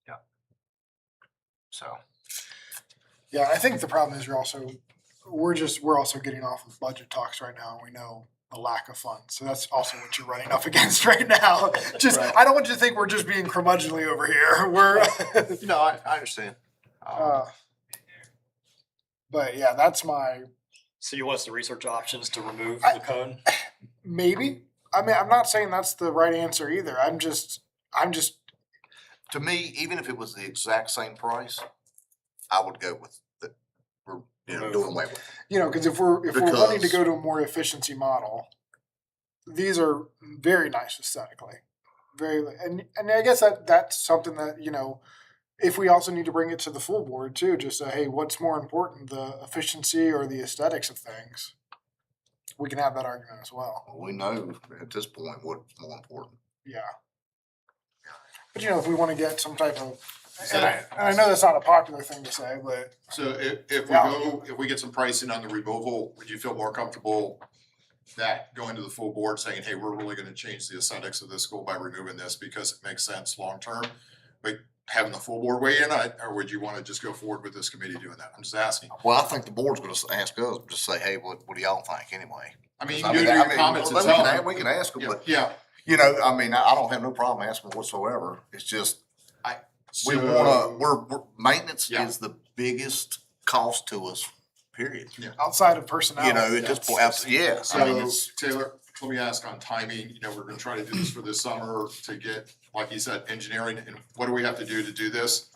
yeah. So Yeah, I think the problem is we're also getting off of budget talks right now. We know the lack of funds. So that's also what you're running up against right now. Just, Right. I don't want you to think we're just being curmudgeonly over here. We're, no, I understand. but yeah, that's my, So you want us to research options to remove I- the cone? maybe. I mean, I'm not saying that's the right answer either. I'm just, To me, even if it was the exact same price, I would go with the, we're, doing away with it. because if we're wanting to Because- go to a more efficiency model, these are very nice aesthetically. And I guess that's something that, if we also need to bring it to the full board too, just say, hey, what's more important, the efficiency or the aesthetics of things? We can have that argument as well. We know at this point what's more important. Yeah. But if we want to get some type of, and I know that's not a popular thing to say, but So if Yeah. if we get some pricing on the removal, would you feel more comfortable that going to the full board saying, hey, we're really gonna change the aesthetics of this school by removing this because it makes sense long-term? But having the full board weigh in on it, or would you wanna just go forward with this committee doing that? I'm just asking. Well, I think the board's gonna ask us, just say, hey, what do y'all think anyway? I mean, you 'Cause can do your comments and tell them. we can ask them, but, Yeah, I mean, I don't have no problem asking whatsoever. It's just, we wanna, we're, maintenance Yeah. is the biggest cost to us, period. outside of personnel. At this point, yes, I mean, So it's, Taylor, let me ask on timing, we're gonna try to do this for this summer to get, like you said, engineering, and what do we have to do this?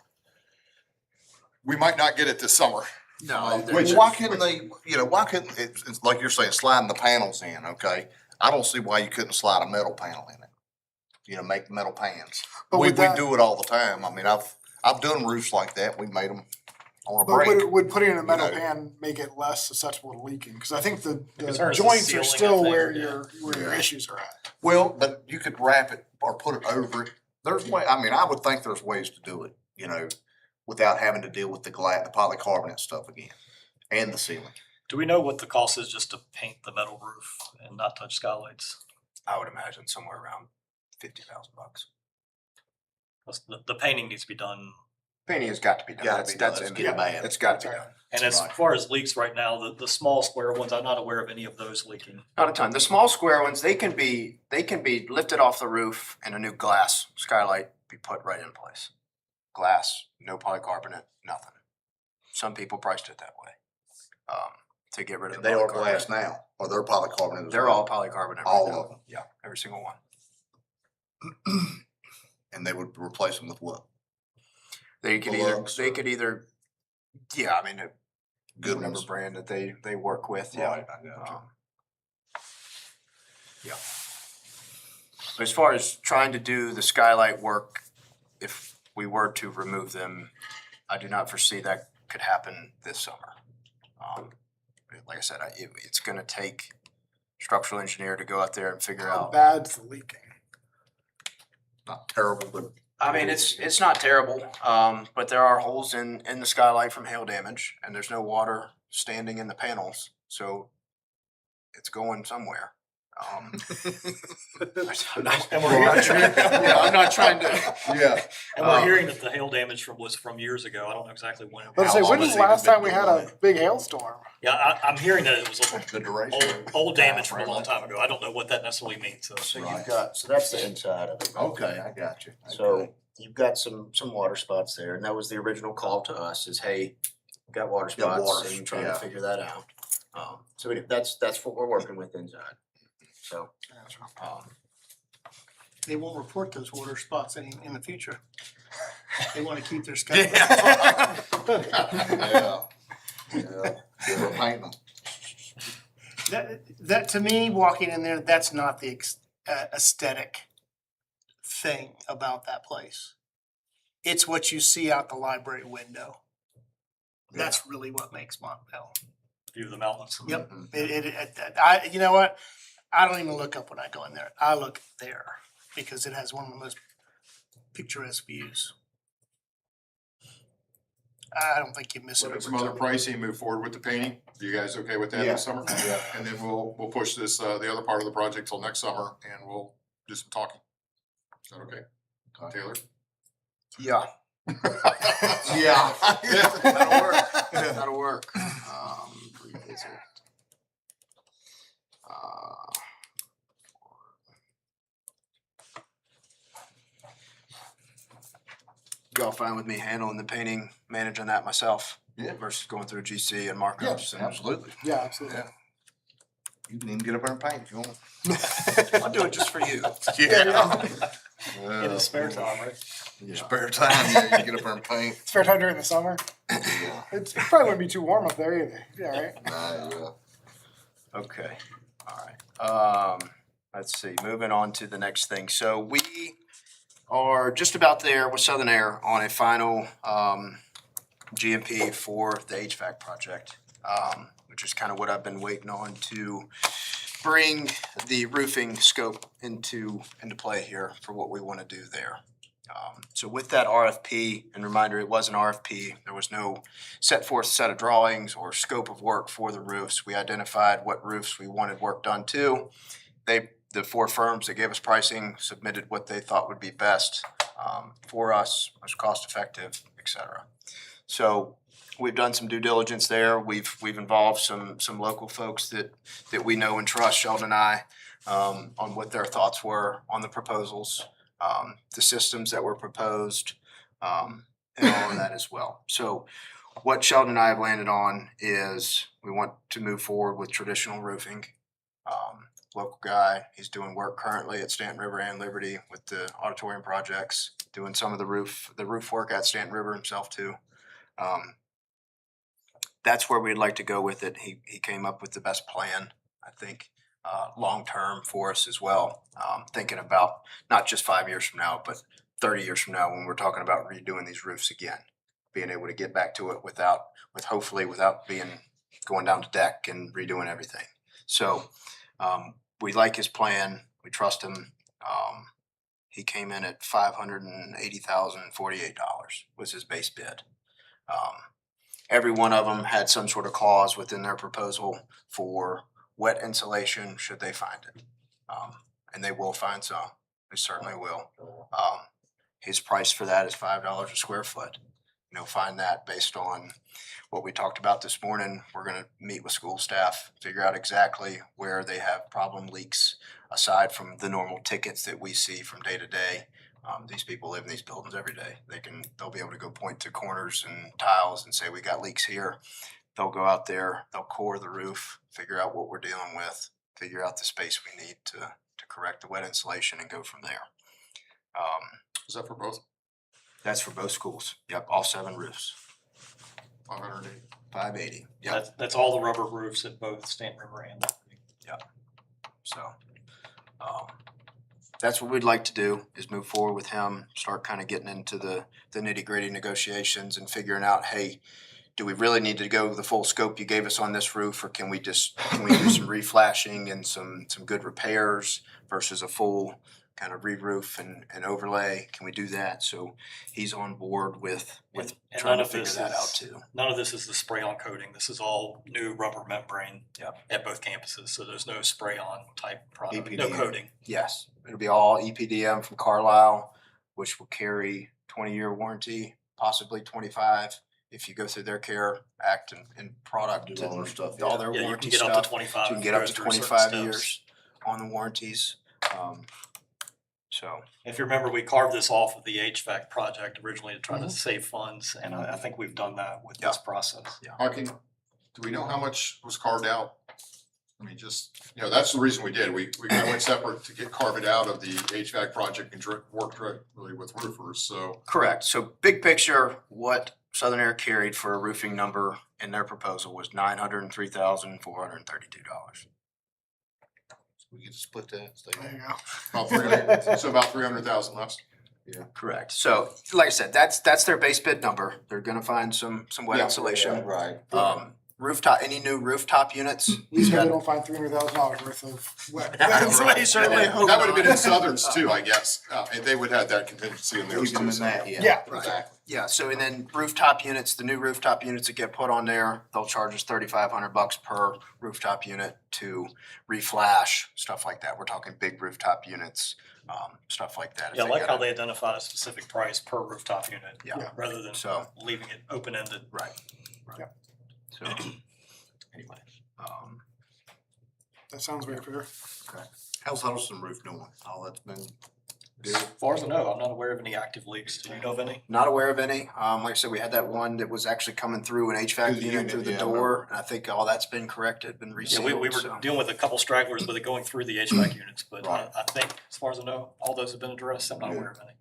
We might not get it this summer. No, Which- why couldn't they, why couldn't, it's like you're saying, sliding the panels in, okay? I don't see why you couldn't slide a metal panel in it. Make metal pans. But We would that- do it all the time. I mean, I've done roofs like that. We made them on a But break. would putting in a metal know. pan make it less susceptible to leaking? Because I think the concern is the joints sealing, are I still think, where yeah. your issues are at. Well, but you could wrap it or put it over it. There's I would think there's ways to do it, without having to deal with the polycarbonate stuff again and the ceiling. Do we know what the cost is just to paint the metal roof and not touch skylights? I would imagine somewhere around $50,000. 'Cause the painting needs to be done. Painting has got to be done. Gotta be done. That's It's in- getting bad. It's got to be done. And as Right. far as leaks right now, the small square ones, I'm not aware of any of those leaking. Not a ton. The small square ones, they can be lifted off the roof and a new glass skylight be put right in place. Glass, no polycarbonate, nothing. Some people priced it that way, to get rid of the They are polycarbonate. glass now, or they're polycarbonate as They're well. all polycarbonate. right All now. of them. Yeah, every single one. And they would replace them with what? They could Deluxe or- yeah, I mean, Good whatever ones. brand that they work with, yeah. Right, I got you. Yeah. But as far as trying to do the skylight work, if we were to remove them, I do not foresee that could happen this summer. Like I said, it's gonna take structural engineer to go out there and figure How out. bad's the leaking? Not terrible, but I mean, it's not terrible, but there are holes in the skylight from hail damage, and there's no water standing in the panels, so it's going somewhere. I'm not, And we're hearing, I'm not trying to. yeah. and we're hearing that the hail damage was from years ago. I don't know exactly when. Let's say, How when long was the has it last been time we had a doing big hailstorm? Yeah, I'm hearing that it was The duration. old damage from a long time ago. I don't know what that necessarily means, so. So Right. you've got, so that's the inside of it. Okay, I got you. So Okay. you've got some water spots there, and that was the original call to us is, hey, we've got water Got spots water, and trying yeah. to figure that out. So that's what we're working with inside. So, They won't report those water spots in the future. They wanna keep their sky. Yeah. Yeah. We're painting them. That to me, walking in there, that's not the aesthetic thing about that place. It's what you see out the library window. That's really what makes Montvale. View of the mountains. Yep. I, you know what? I don't even look up when I go in there. I look there because it has one of the most picturesque views. I don't think you miss it. Look over at some other time. pricing, move forward with the painting. Are you guys okay with that Yeah. this summer? Yeah. And then we'll push this, the other part of the project till next summer and we'll do some talking. Is that okay? Taylor? Yeah, Yeah. that'll work, that'll work. Revisit. Y'all fine with me handling the painting, managing that myself? Yeah. Versus going through GC and markups and. Absolutely. Yeah, absolutely. Yeah. You can even get up there and paint if you want. I'll do it just for you. Yeah. In his spare time, right? Your spare time, yeah, you can get up there and paint. Spare time during the summer. Yeah. It probably wouldn't be too warm up there either. Yeah, right? Nah, yeah. Okay, all right. Let's see, moving on to the next thing. So we are just about there with Southern Air on a final GMP for the HVAC project, which is kind of what I've been waiting on to bring the roofing scope into play here for what we want to do there. So with that RFP, and reminder, it was an RFP, there was no set forth set of drawings or scope of work for the roofs. We identified what roofs we wanted work done to. The four firms that gave us pricing submitted what they thought would be best for us, most cost effective, et cetera. So we've done some due diligence there. We've involved some local folks that we know and trust, Sheldon and I, on what their thoughts were on the proposals, the systems that were proposed, and all of that as well. So what Sheldon and I have landed on is we want to move forward with traditional roofing. Local guy, he's doing work currently at Stanton River and Liberty with the auditorium projects, doing some of the roof work at Stanton River himself too. That's where we'd like to go with it. He came up with the best plan, I think, long-term for us as well. Thinking about not just 5 years from now, but 30 years from now when we're talking about redoing these roofs again, being able to get back to it hopefully without going down to deck and redoing everything. So, we like his plan. We trust him. He came in at $580,048 was his base bid. Every one of them had some sort of clause within their proposal for wet insulation should they find it. And they will find some. They certainly will. His price for that is $5 a square foot. Find that based on what we talked about this morning. We're gonna meet with school staff, figure out exactly where they have problem leaks, aside from the normal tickets that we see from day to day. These people live in these buildings every day. They'll be able to go point to corners and tiles and say, we got leaks here. They'll go out there, they'll core the roof, figure out what we're dealing with, figure out the space we need to correct the wet insulation and go from there. Is that for both? That's for both schools. Yep, all 7 roofs. 580. 580. Yep. That's all the rubber roofs at both Stanton River and Liberty. So, that's what we'd like to do is move forward with him, start kind of getting into the nitty gritty negotiations and figuring out, hey, do we really need to go the full scope you gave us on this roof, or can we do some reflashing and some good repairs versus a full kind of re-roof and overlay? Can we do that? So he's on board with And trying none to of figure this that out is, too. none of this is the spray-on coating. This is all new rubber membrane Yep. at both campuses. So there's no spray-on type product, no EPDM. coating. Yes, it'll be all EPDM from Carlisle, which will carry 20-year warranty, possibly 25 if you go through their care act and product Do all and their stuff, all yeah. their Yeah, you warranty can get stuff. up to 25. You can if get you up go to through certain 25 steps. years on the warranties. So If you remember, we carved this off of the HVAC project originally to try Mm-hmm. to save funds, and I think we've done that with this process. Do we know how much was carved out? I mean, that's the reason we did. We kind of went separate to carve it out of the HVAC project and work directly with roofers, so. correct. So big picture, what Southern Air carried for a roofing number in their proposal was $903,432. We get to split that, stay There there. you go. About 300, so about 300,000 less. Correct. So, like I said, that's their base bid number. They're gonna find some wet Yeah. insulation. Right. Rooftop, any new rooftop units? At least they don't find $300,000 worth of wet Somebody certainly That hope would have been in not. Southerns too, I guess. And they would have that contingency in theirs Leave them too. in so- that, Yeah. yeah. Right. Exactly. Yeah, so and then rooftop units, the new rooftop units that get put on there, they'll charge us $3,500 per rooftop unit to reflash, stuff like that. We're talking big rooftop units, stuff like that. If Yeah, I like how gotta- they identified a specific price per rooftop unit. Yeah. Rather than So- leaving it open-ended. Right. Yeah. So, anyway, That sounds very fair. How's Huddleston roof doing? All that's been good? As far as I know, I'm not aware of any active leaks. Do you know of any? not aware of any. Like I said, we had that one that was actually coming through an Through HVAC the unit unit, through the yeah, I door. And I think all that's been corrected, been Yeah, resealed. we were so- dealing with a couple stragglers with it going through the HVAC units, but Right. I think, as far as I know, all those have been addressed. I'm not aware of any.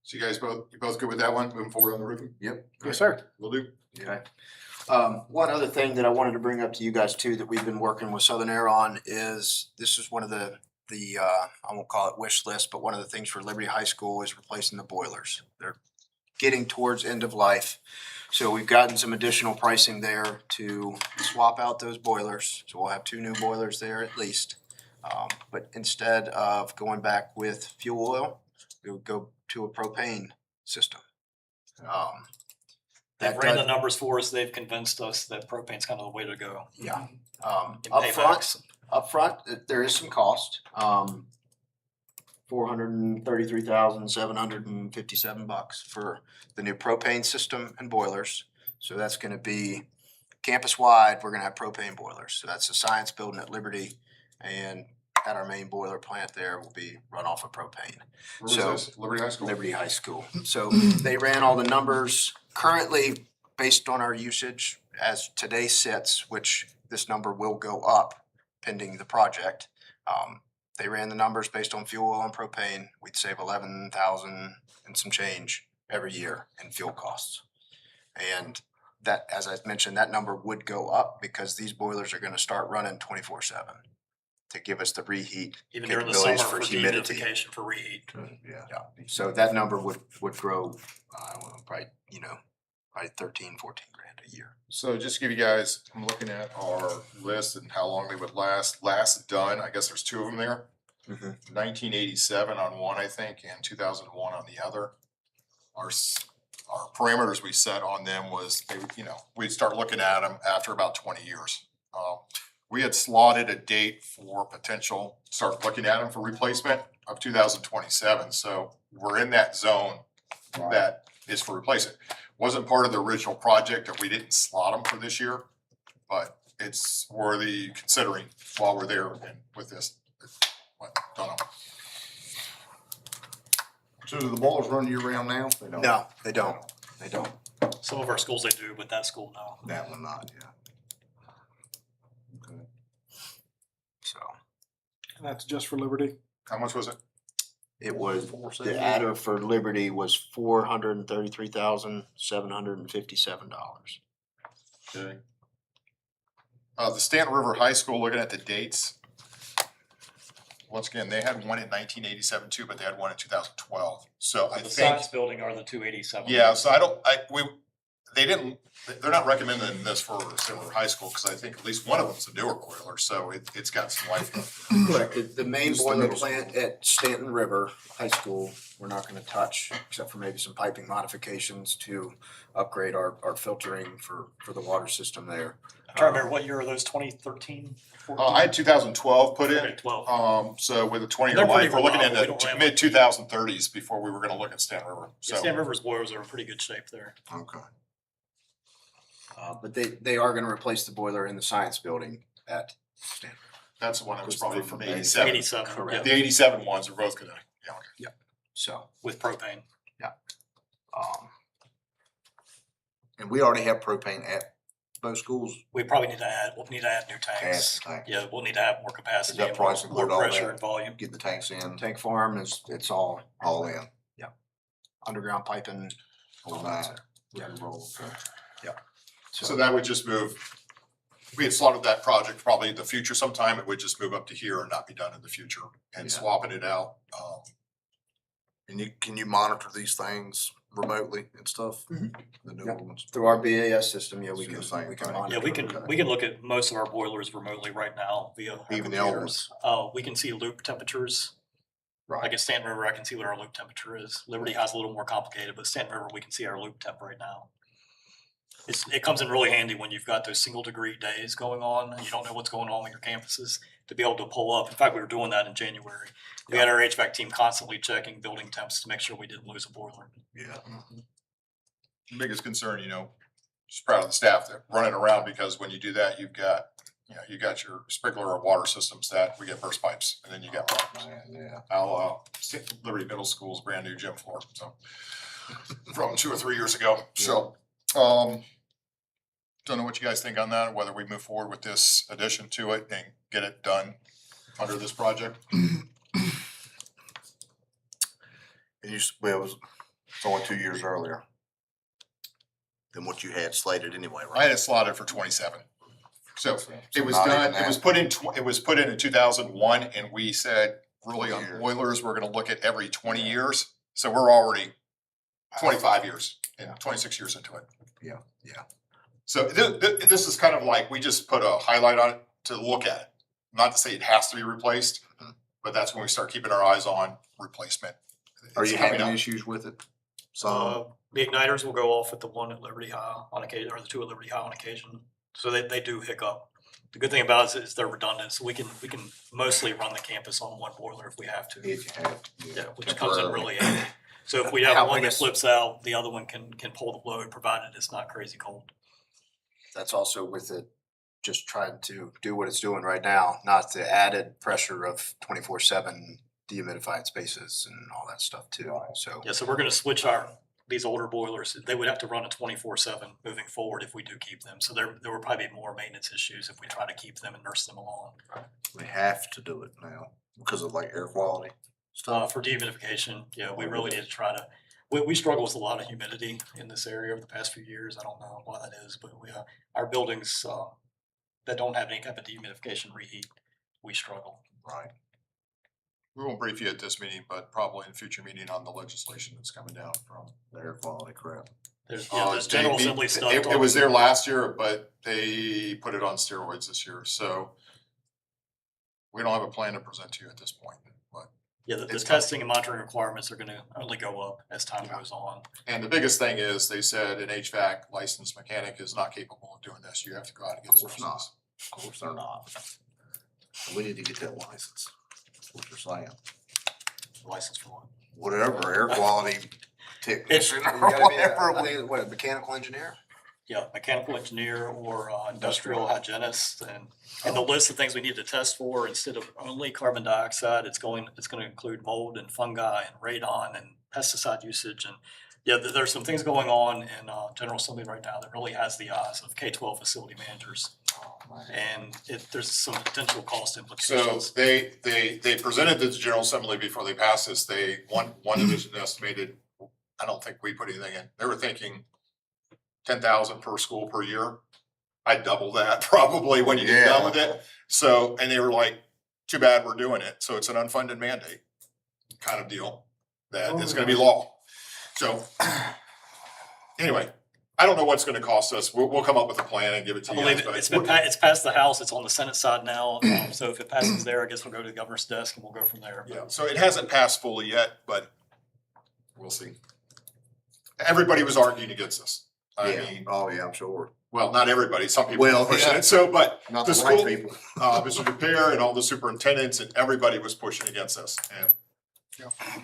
So you guys you both good with that one, moving forward on the roofing? Yep. Yes, sir. Will do. Okay. One other thing that I wanted to bring up to you guys too, that we've been working with Southern Air on is, this is one of the, I won't call it wish list, but one of the things for Liberty High School is replacing the boilers. They're getting towards end of life. So we've gotten some additional pricing there to swap out those boilers. So we'll have 2 new boilers there at least. But instead of going back with fuel oil, we would go to a propane system. They've that ran does- the numbers for us. They've convinced us that propane's kind of the way to go. Yeah. in Upfront, paybacks. there is some cost. $433,757 for the new propane system and boilers. So that's gonna be campus-wide, we're gonna have propane boilers. So that's the science building at Liberty, and at our main boiler plant there will be run off of propane. Where So- was this? Liberty High School? Liberty High School. So they ran all the numbers currently based on our usage as today sits, which this number will go up pending the project. They ran the numbers based on fuel oil and propane. We'd save 11,000 and some change every year in fuel costs. And that, as I mentioned, that number would go up because these boilers are gonna start running 24/7 to give us the reheat Even during the summer capabilities for for humidity. dehumidification, for reheat. Yeah. Yeah, so that number would grow, I don't know, probably, probably 13, 14 grand a year. So just to give you guys, I'm looking at our list and how long they would last. Last done, I guess there's 2 of them there. Mhm. 1987 on one, I think, and 2001 on the other. Our parameters we set on them was, we'd start looking at them after about 20 years. We had slotted a date for potential, start looking at them for replacement of 2027. So we're in that zone that is for replacement. Wasn't part of the original project that we didn't slot them for this year, but it's worthy considering while we're there and with this. Don't know. So do the boilers run year round now? They don't? No, they don't, they don't. Some of our schools they do, but that school, no. That one not, yeah. Okay. So And that's just for Liberty. How much was it? it was, the 470? adder for Liberty was $433,757. Okay. The Stanton River High School, looking at the dates. Once again, they had one in 1987 too, but they had one in 2012. So I The think, science building are the 287. yeah, so they're not recommending this for Stanton River High School because I think at least one of them's a newer boiler, so it's got some life left. Correct, the main Just the boiler middle plant at Stanton River High School, we're not gonna touch, except for maybe some piping modifications to upgrade our filtering for the water system there. I'm trying to remember, what year are those, 2013? I had 2012 put Okay, in. 12. So with a 20-year They're pretty life, we're looking reliable. We into don't have- mid 2030s before we were gonna look at Stanton River. So Stan River's boilers are in pretty good shape there. Okay. But they are gonna replace the boiler in the science building at Stanton. that's the one that was probably from Eighty- 87. 87, Correct. The 87 ones are both gonna, yeah. So, with propane. And we already have propane at both schools. We probably need to add new tanks. Tanks. Yeah, we'll need to have more capacity, that and more price include all pressure that? and volume. Get the tanks in, tank farm it's all all in. underground piping. All all that's nine. there. Rock and roll, okay. So that would just move we had slotted that project probably in the future sometime, it would just move up to here and not be done in the future and Yeah. swapping it out. And can you monitor these things remotely and stuff? Mhm. The new Yep. ones? Through our BAS system, yeah, we So can, the same we can thing. monitor. Yeah, we can look at most of our boilers remotely right now via our Even the old computers. We can see loop temperatures. Like Right. at Stanton River, I can see what our loop temperature is. Liberty has a little more complicated, but Stanton River, we can see our loop temp right now. It comes in really handy when you've got those single degree days going on and you don't know what's going on with your campuses to be able to pull up. In fact, we were doing that in January. We had our HVAC team constantly checking building temps to make sure we didn't lose a boiler. Yeah. Biggest concern, just proud of the staff that running around, because when you do that, you got your sprinkler or water systems that we get burst pipes, and then you got Yeah. Liberty Middle School's brand new gym floor, so from 2 or 3 years ago. So, don't know what you guys think on that, whether we move forward with this addition to it and get it done under this project. Well, it's only 2 years earlier than what you had slated anyway, I right? had it slotted for 27. So it was not done, even it was that. put in 2001, and we said, really on Years. boilers, we're gonna look at every 20 years. So we're already 25 years and 26 years into it. Yeah, yeah. So this is kind of like, we just put a highlight on it to look at it. Not to say it has to be replaced, but that's when we start keeping our eyes on replacement. Are It's you coming having up. issues with it? Some, The igniters will go off at the one at Liberty High on occasion, or the two at Liberty High on occasion. So they do hiccup. The good thing about it is they're redundant, so we can mostly run the campus on one boiler if we have to. if you have. Yeah, which comes in temporarily. really handy. So if we How have one big that is- flips out, the other one can pull the load, provided it's not crazy cold. That's also with it just trying to do what it's doing right now, not the added pressure of 24/7 dehumidified spaces and all that stuff too, so. Yeah, so we're gonna switch these older boilers. They would have to run a 24/7 moving forward if we do keep them. So there will probably be more maintenance issues if we try to keep them and nurse them along. We have to do it now because of like air quality stuff. For dehumidification, yeah, we really need to try to, we struggle with a lot of humidity in this area over the past few years. I don't know why that is, but our buildings, that don't have any type of dehumidification reheat, we struggle. Right. We won't brief you at this meeting, but probably in a future meeting on the legislation that's coming down from. The air quality crap. There's They- general assembly stuff. It was there last year, but they put it on steroids this year, so we don't have a plan to present to you at this point, but. Yeah, the it's testing and monitoring requirements are gonna only go up as time goes on. And the biggest thing is, they said an HVAC licensed mechanic is not capable of doing this. You have to go out and get Of this course not. license. Of course they're not. We need to get that license. That's what you're saying. License for one. Whatever, air quality technician You or gotta be whatever. I think, what, a mechanical engineer? Yeah, mechanical engineer or industrial hygienist, and the list of things we need to test for, instead of only carbon dioxide, it's gonna include mold and fungi and radon and pesticide usage, and yeah, there's some things going on in General Assembly right now that really has the eyes of K-12 facility managers, and there's some potential cost So implications. they presented this to General Assembly before they passed this. One division estimated, I don't think we put anything in, they were thinking 10,000 per school per year. I'd double that probably when you get done with it. So, and they were like, too bad we're doing it. So it's an unfunded mandate kind of deal that it's gonna be law. So anyway, I don't know what's gonna cost us. We'll come up with a plan and give it to I you believe guys. it's passed the House, it's on the Senate side now, so if it passes there, I guess we'll go to the governor's desk and we'll go from there. Yeah, so it hasn't passed fully yet, but we'll see. Everybody was arguing against this. I Yeah, mean, oh yeah, I'm sure. well, not everybody, some people Well, were pushing yeah. it, so, but Not the the right school, people. Mr. DePere and all the superintendents and everybody was pushing against this. And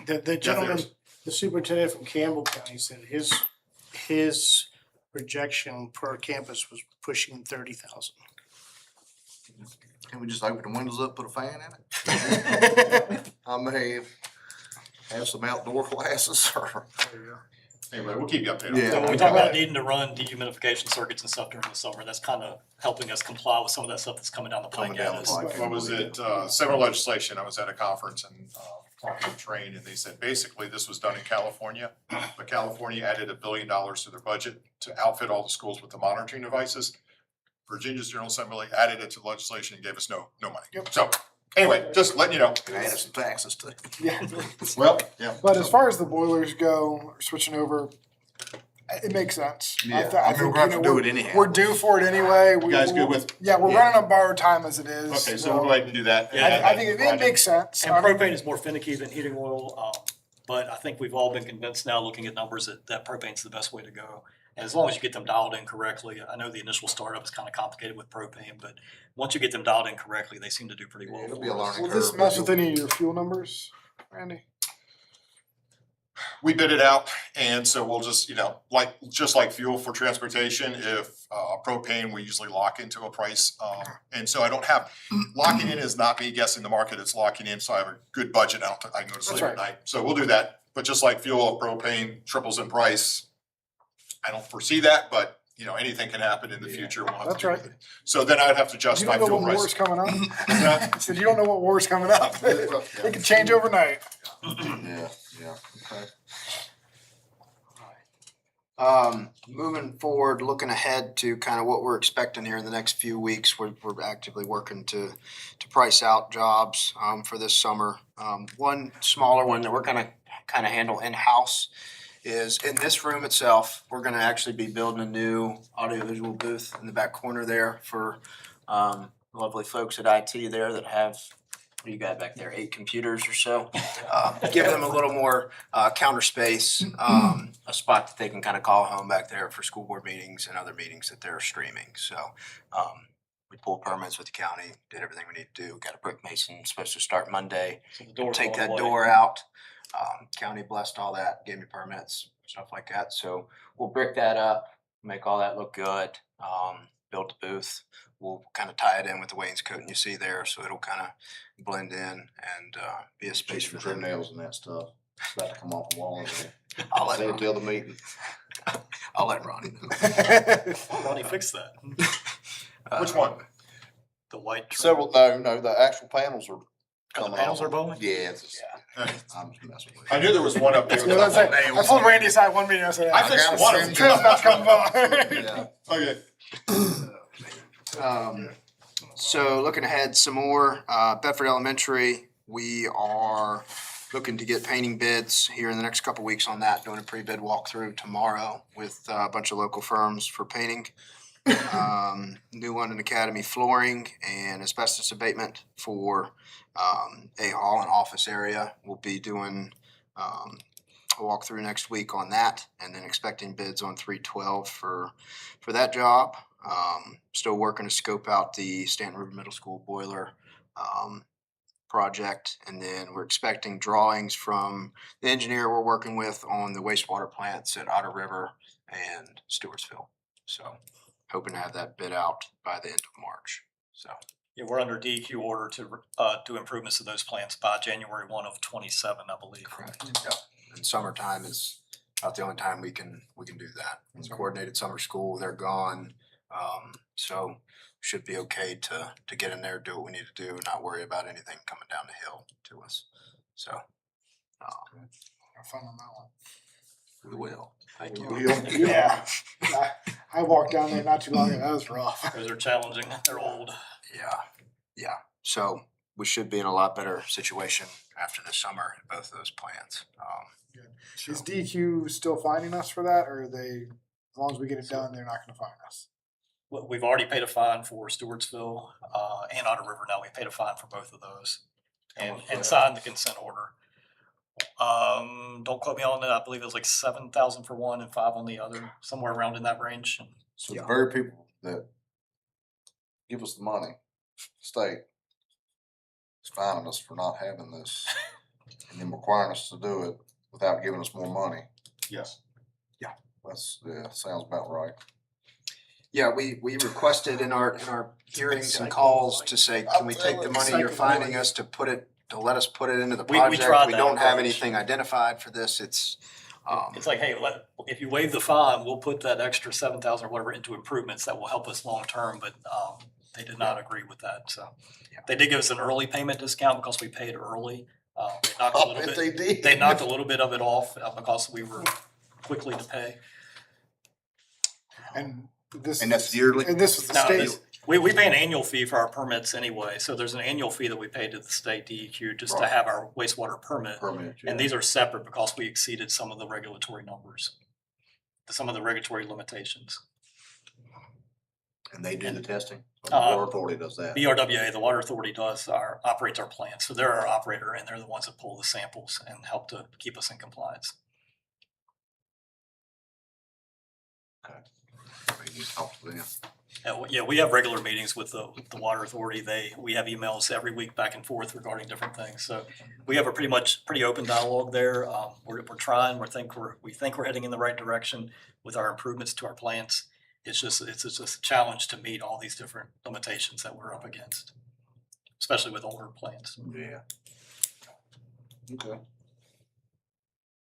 The gentleman, there's- the superintendent from Campbell County said his projection per campus was pushing 30,000. Can we just open the windows up, put a fan in it? I mean, have some outdoor classes or. anyway, we'll keep you updated. Yeah. So when we talk about needing to run dehumidification circuits and stuff during the summer, that's kind of helping us comply with some of that stuff that's coming down the Coming pike down at the us. pike. What was it, similar legislation, I was at a conference and talking to Train, and they said basically this was done in California, but California added $1 billion to their budget to outfit all the schools with the monitoring devices. Virginia's General Assembly added it to the legislation and gave us no money. Yep. So, anyway, just letting you know. And add some taxes too. Yeah. Well, yeah. But as far as the boilers go, or switching over, it makes sense. Yeah, th- I mean, we're gonna have to you know, do we're- it anyhow. We're due for it anyway. You guys good with? Yeah, we're Yeah. running on borrowed time as it is. Okay, so we'll go ahead and do that. I think it makes sense. And I mean, propane is more finicky than heating oil, but I think we've all been convinced now, looking at numbers, that propane's the best way to go. And as long as you get them dialed in correctly, I know the initial startup is kind of complicated with propane, but once you get them dialed in correctly, they seem to do pretty well. It'll for be a us. learning Will curve. this mess with any of your fuel numbers, Randy? We bid it out, and so we'll just, just like fuel for transportation, if propane, we usually lock into a price. And so I don't have, locking in is not me guessing the market, it's locking in, so I have a good budget, I can go to sleep That's at night. So we'll do that, but just like fuel, if propane triples in price, I don't foresee that, but, anything can happen in the future. We'll have to That's deal right. with it. So then I'd have to adjust You my don't know fuel what war's price. coming up. I said you don't know what war's coming up. It could change overnight. Yeah, yeah, okay. Moving forward, looking ahead to kind of what we're expecting here in the next few weeks, we're actively working to price out jobs, for this summer. One smaller one that we're gonna kind of handle in-house is in this room itself. We're gonna actually be building a new audiovisual booth in the back corner there for, lovely folks at IT there that have, what do you got back there, 8 computers or so? Give them a little more counter space, a spot that they can kind of call home back there for school board meetings and other meetings that they're streaming. So we pulled permits with the county, did everything we need to do. Got a brick mason, supposed to start Monday. So the door's Take going that away. door out. County blessed all that, gave me permits, stuff like that. So we'll brick that up, make all that look good, build the booth. We'll kind of tie it in with the wainscoting you see there, so it'll kind of blend in and be a space for Trim them. nails and that stuff. It's about to come off the wall over there. I'll let Say it Ronnie, till the meeting. I'll let Ronnie know. Ronnie fixed that. Which one? The white trim. Several, no, the actual panels are Oh, the coming panels off. are bowing? Yeah, it's just, Yeah. I'm just messing with I you. knew there was one up there. You know what I'm saying? I told Randy aside one meeting, I said, I fixed gotta one of send them. trim's about to come by. Yeah. Okay. So looking ahead some more, Bedford Elementary, we are looking to get painting bids here in the next couple weeks on that, doing a pre-bid walkthrough tomorrow with a bunch of local firms for painting. New London Academy flooring and asbestos abatement for a hall and office area. We'll be doing a walkthrough next week on that, and then expecting bids on 312 for that job. Still working to scope out the Stanton River Middle School boiler project, and then we're expecting drawings from the engineer we're working with on the wastewater plants at Otter River and Stewartsville. So hoping to have that bid out by the end of March. So Yeah, we're under DEQ order to do improvements to those plants by January 1 of 27, I believe. Yep. And summertime is about the only time we can do that. It's coordinated summer school, they're gone. So should be okay to get in there, do what we need to do, not worry about anything coming down the hill to us. So Have fun on that one. we will. Thank you. Yeah. I walked down there not too long ago. That was rough. Those are challenging. They're old. Yeah. So we should be in a lot better situation after the summer at both of those plants. Is DQ still finding us for that, or are they, as long as we get it done, they're not gonna find us? We've already paid a fine for Stewartsville and Otter River now. We paid a fine for both of those and signed the consent order. Don't quote me on it. I believe it was like 7,000 for one and 5 on the other, somewhere around in that range. So the very people that give us the money, state, is fining us for not having this and then requiring us to do it without giving us more money. Yes. Sounds about right. Yeah, we requested in our hearings and calls to say, can we take the money you're finding us to let us put it into the We project? tried We that don't have approach. anything identified for this. It's It's like, hey, if you waive the fine, we'll put that extra 7,000 or whatever into improvements that will help us long term, but they did not agree with that, so. They did give us an early payment discount because we paid early. They knocked a I little bet bit, they did. they knocked a little bit of it off because we were quickly to pay. And This And that's is- yearly? And this was the No, state. this- we pay an annual fee for our permits anyway, so there's an annual fee that we pay to the state DEQ just to Right. have our wastewater permit. Permit, And these are separate because we exceeded some of the regulatory numbers, some of the regulatory limitations. And they do the testing? Or the Uh, Water Authority does that? BRWA, the Water Authority operates our plant, so they're our operator and they're the ones that pull the samples and help to keep us in compliance. Maybe you talk to them. Yeah, we have regular meetings with the Water Authority. We have emails every week back and forth regarding different things. So we have a pretty open dialogue there. We're trying, we think we're heading in the right direction with our improvements to our plants. It's just a challenge to meet all these different limitations that we're up against, especially with older plants. Yeah. Okay.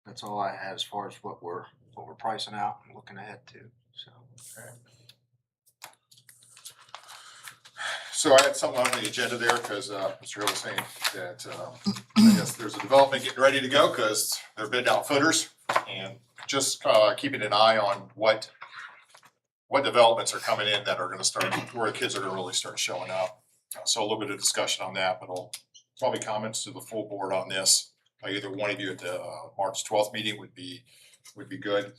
That's all I had as far as what we're pricing out and looking ahead to, so. So I had something on the agenda there, cause, Mr. Hill was saying that, I guess there's a development getting ready to go, cause they're bidding out footers. And just, keeping an eye on what developments are coming in that are gonna start, where the kids are gonna really start showing up. So a little bit of discussion on that, but I'll probably comments to the full board on this. Either one of you at the March 12th meeting would be good.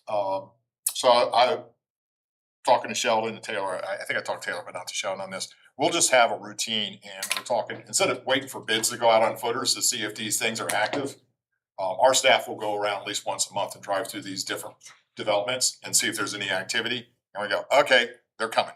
So I talking to Sheldon and Taylor, I think I talked to Taylor, but not to Sheldon on this. We'll just have a routine and we're talking, instead of waiting for bids to go out on footers to see if these things are active, our staff will go around at least once a month and drive through these different developments and see if there's any activity. And we go, okay, they're coming.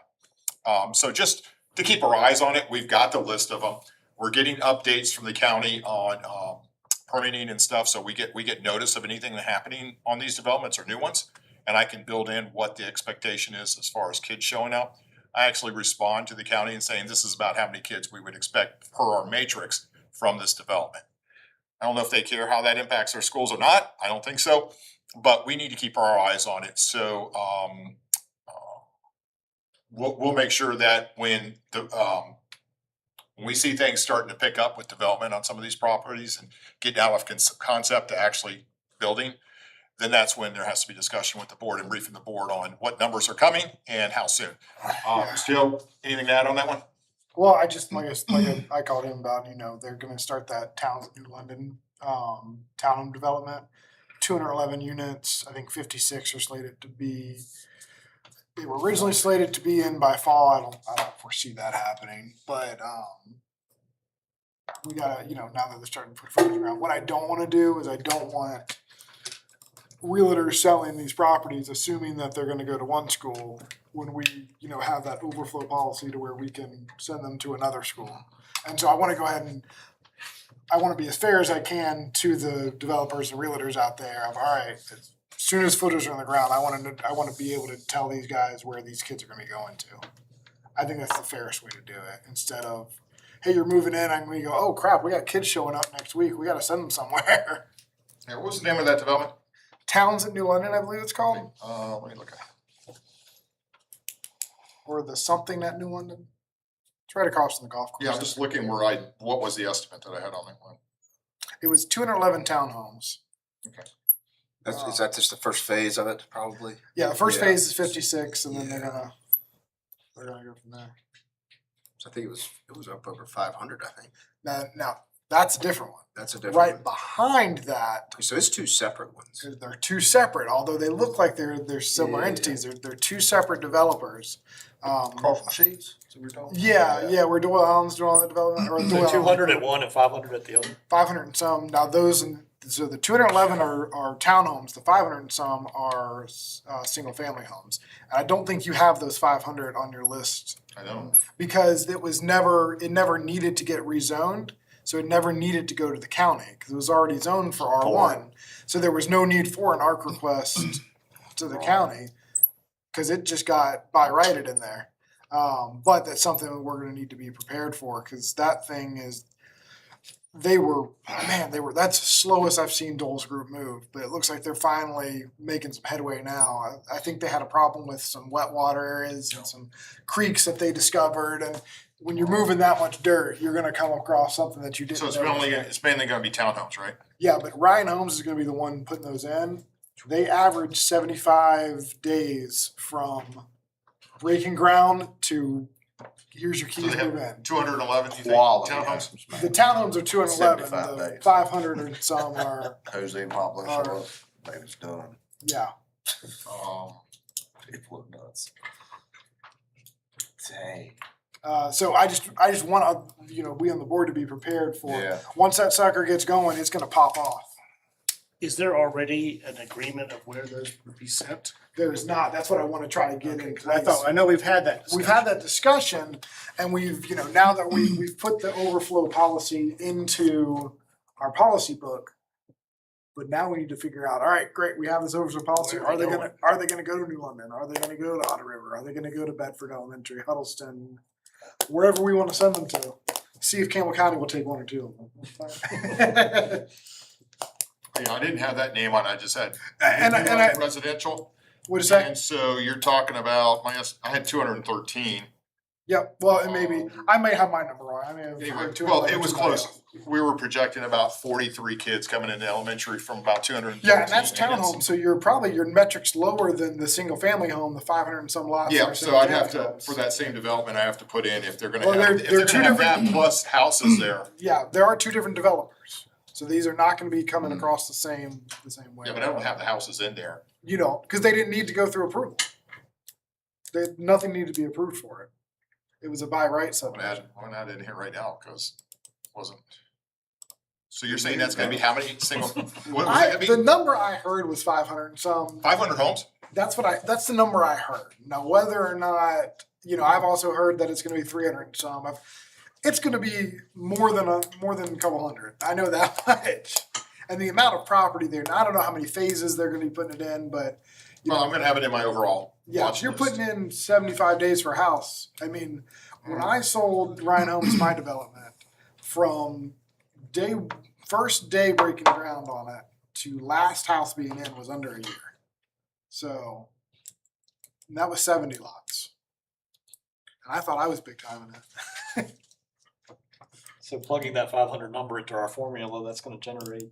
So just to keep our eyes on it, we've got the list of them. We're getting updates from the county on permitting and stuff, so we get notice of anything that's happening on these developments or new ones. And I can build in what the expectation is as far as kids showing up. I actually respond to the county and saying this is about how many kids we would expect per our matrix from this development. I don't know if they care how that impacts their schools or not. I don't think so, but we need to keep our eyes on it. So we'll make sure that when we see things starting to pick up with development on some of these properties and getting out of concept to actually building, then that's when there has to be discussion with the board and briefing the board on what numbers are coming and how soon. Still, anything to add on that one? Well, I just, I called him about, they're gonna start that Towns at New London, townhome development. 211 units, I think 56 are slated to be, they were originally slated to be in by fall. I don't foresee that happening, but, we gotta, now that they're starting to put footage around, what I don't wanna do is I don't want realtors selling these properties, assuming that they're gonna go to one school, when we, have that overflow policy to where we can send them to another school. And so I wanna go ahead and, I wanna be as fair as I can to the developers and realtors out there of, all right, as soon as footers are on the ground, I wanna be able to tell these guys where these kids are gonna be going to. I think that's the fairest way to do it, instead of, hey, you're moving in, I'm gonna go, oh crap, we got kids showing up next week, we gotta send them somewhere. Yeah, what was the name of that development? Towns at New London, I believe it's called, Let me look at it. or the something at New London. It's right across from the golf course. Yeah, I'm just looking what was the estimate that I had on that one? It was 211 townhomes. Is that just the first phase of it, probably? Yeah, the first Yeah. phase is 56, and then they're gonna go from there. So I think it was up over 500, I think. Now that's a different one. That's a different Right one. behind that, So it's two separate ones. they're two separate, although they look like they're similar Yeah. entities. They're two separate developers. Across from Sheets, so we're talking? Yeah, where Doyle Allen's doing all the development, or Doyle Allen. 200 at one and 500 at the other. 500 and some. Now so the 211 are townhomes. The 500 and some are single family homes. And I don't think you have those 500 on your list I don't. because it never needed to get rezoned. So it never needed to go to the county because it was already zoned for R1. So there was no need for an ARC request to the county because it just got by righted in there. But that's something that we're going to need to be prepared for because that thing is, that's the slowest I've seen Dole's Group move, but it looks like they're finally making some headway now. I think they had a problem with some wet water areas and some creeks that they discovered, and when you're moving that much dirt, you're gonna come across something that you didn't So know. it's mainly gonna be townhomes, right? Yeah, but Ryan Holmes is gonna be the one putting those in. They average 75 days from breaking ground to, here's your So keys, they move have in. 211, you think, Quality townhomes? homes, man. The townhomes are 211, 75 the days. 500 or some are, Jose and Pablo show up, baby's done. yeah. People are nuts. Dang. So I just want, we on the board to be prepared for, Yeah. once that sucker gets going, it's gonna pop off. Is there already an agreement of where those would be sent? There's not, that's what I wanna try to get in I place. know we've had that discussion. We've had that discussion and we've, now that we've put the overflow policy into our policy book. But now we need to figure out, all right, great, we have this overflow policy. Where Are are they they gonna go to New London? Are they gonna go to Otter River? Are they gonna go to Bedford Elementary, Huddleston? Wherever we wanna send them to. See if Campbell County will take one or two of them. Yeah, I didn't have that name on, I just had And I, residential. what is that? And so you're talking about, I had 213. Yep, well, it may be, I may have my number wrong, I may have Anyway, heard two. well, it was close. We were projecting about 43 kids coming into elementary from about 213. Yeah, and that's against- townhome, so your metric's lower than the single family home, the 500 and some lots. that Yeah, are so I'd have single to, families. for that same development, I have to put in if they're gonna Well, have, they're- if they're they're two gonna have that different- plus houses there. Yeah, there are two different developers, so these are not gonna be coming across the same way. Yeah, but I don't have the houses in there. You don't, because they didn't need to go through approval. Nothing needed to be approved for it. It was a by right I'm subdivision. not in here right now, cause it wasn't. So you're saying that's gonna be how many single, what was it The gonna be? number I heard was 500 and some. 500 homes? That's that's the number I heard. Now, whether or not, I've also heard that it's gonna be 300 and some. It's gonna be more than a couple hundred. I know that much. And the amount of property there, and I don't know how many phases they're gonna be putting it in, but, Well, I'm gonna have it in my overall yeah, watch if you're list. putting in 75 days for a house, I mean, when I sold Ryan Homes my development, from first day breaking ground on it to last house being in was under a year. So, and that was 70 lots. And I thought I was big time in it. So plugging that 500 number into our formula, that's gonna generate.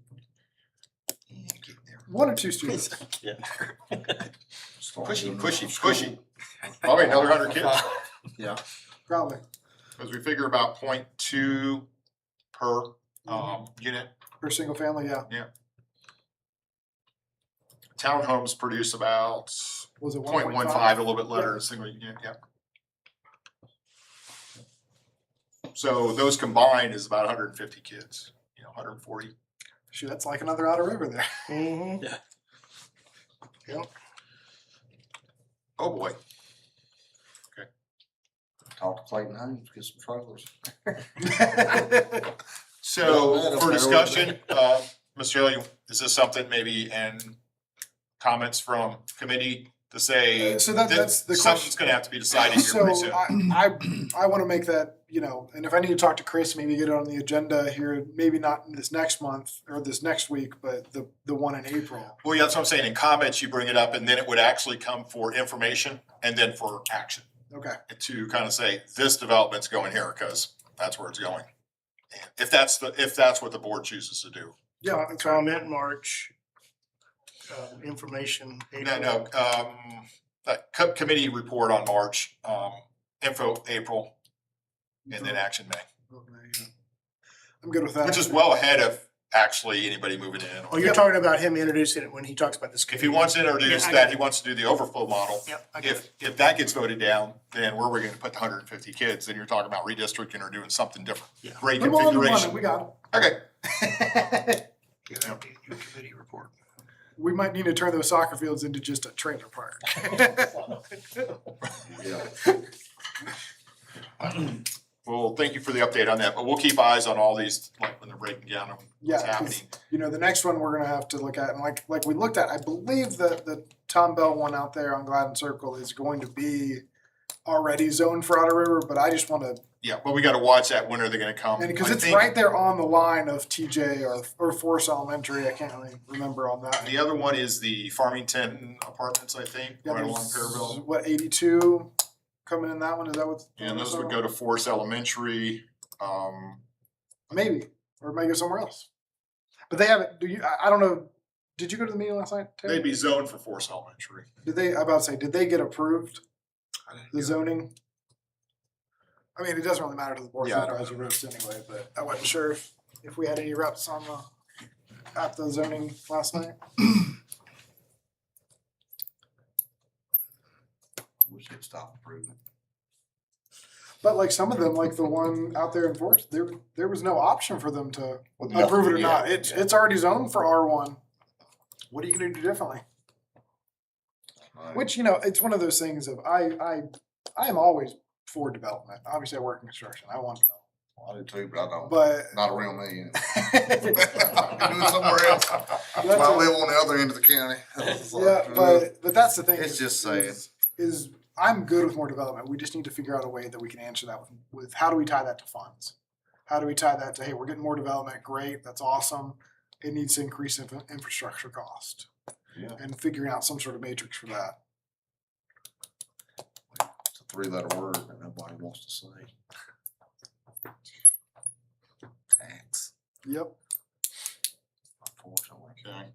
One or two students. Yeah. Pushy. Probably another 100 kids, Probably. cause we figure about 0.2 per, unit. For single family, yeah. Townhomes produce about Was it 0.15, 1.5? a little bit lighter, single unit, yeah. So those combined is about 150 kids, 140. Shoot, that's like another Outer River there. Mm-hmm. Oh, boy. Talk to Clayton Homes, get some trailers. So Well, for that'll discussion, Mr. Haley, is this something maybe and comments from committee to say So that's the something's question. gonna have to be decided here So pretty soon? I wanna make that, and if I need to talk to Chris, maybe get it on the agenda here, maybe not this next month or this next week, but the one in April. Well, yeah, that's what I'm saying. In comments, you bring it up and then it would actually come for information and then for action Okay, to kind of say, this development's going here because that's where it's going. If that's what the board chooses to do. yeah, that's right. Comment March, information. No, that committee report on March, info April, and then action May, I'm good with that. which is well ahead of actually anybody moving in. Oh, you're talking about him introducing it when he talks about this. If he wants to introduce Yeah, I that, got he it. wants to do the overflow model. Yep, I get it. If that gets voted down, then where are we gonna put the 150 kids? Then you're talking about redistricting or doing something different. Yeah. Great Come on, configuration. we got Okay, it. Give that to your committee report. We might need to turn those soccer fields into just a trailer park. well, thank you for the update on that, but we'll keep eyes on all these, like when they're breaking down and Yeah, what's 'cause, happening. the next one we're gonna have to look at, and like we looked at, I believe that the Tom Bell one out there on Gladden Circle is going to be already zoned for Outer River, but I just wanna, Yeah, but we gotta watch that. When are they gonna come? and because I it's think right there on the line of TJ or Forest Elementary, I can't really remember on that. The other one is the Farmington Apartments, I think, Yeah, right along there's, Fairville. what, 82 coming in that one, is that what? And those would go to Forest Elementary, Maybe, or it might go somewhere else. But they haven't, I don't know, did you go to the meeting last night, Tim? they'd be zoned for Forest Elementary. I'm about to say, did they get approved? the zoning. I mean, it doesn't really matter to the board Yeah, I don't supervisor reps anyway, but I wasn't sure if we had any reps on at the zoning last night. We should stop approving. But like some of them, like the one out there in Forest, there was no option for them to Well, approve it or yeah, not. It's already zoned for R1. What are you gonna do differently? Which, you know, it's one of those things of I am always for development. Obviously I work in construction. I want development. Well, I do too, but I don't, But not around me. I can do it somewhere else. I live on the other end of the county. It's like, yeah, but that's the thing. It's just saying. Is I'm good with more development. We just need to figure out a way that we can answer that with how do we tie that to funds? How do we tie that to, hey, we're getting more development, great, that's awesome. It needs to increase infrastructure cost. Yeah. And figuring out some sort of matrix for that. It's a three-letter word that nobody wants to say. Tax, Yep. unfortunately. Okay.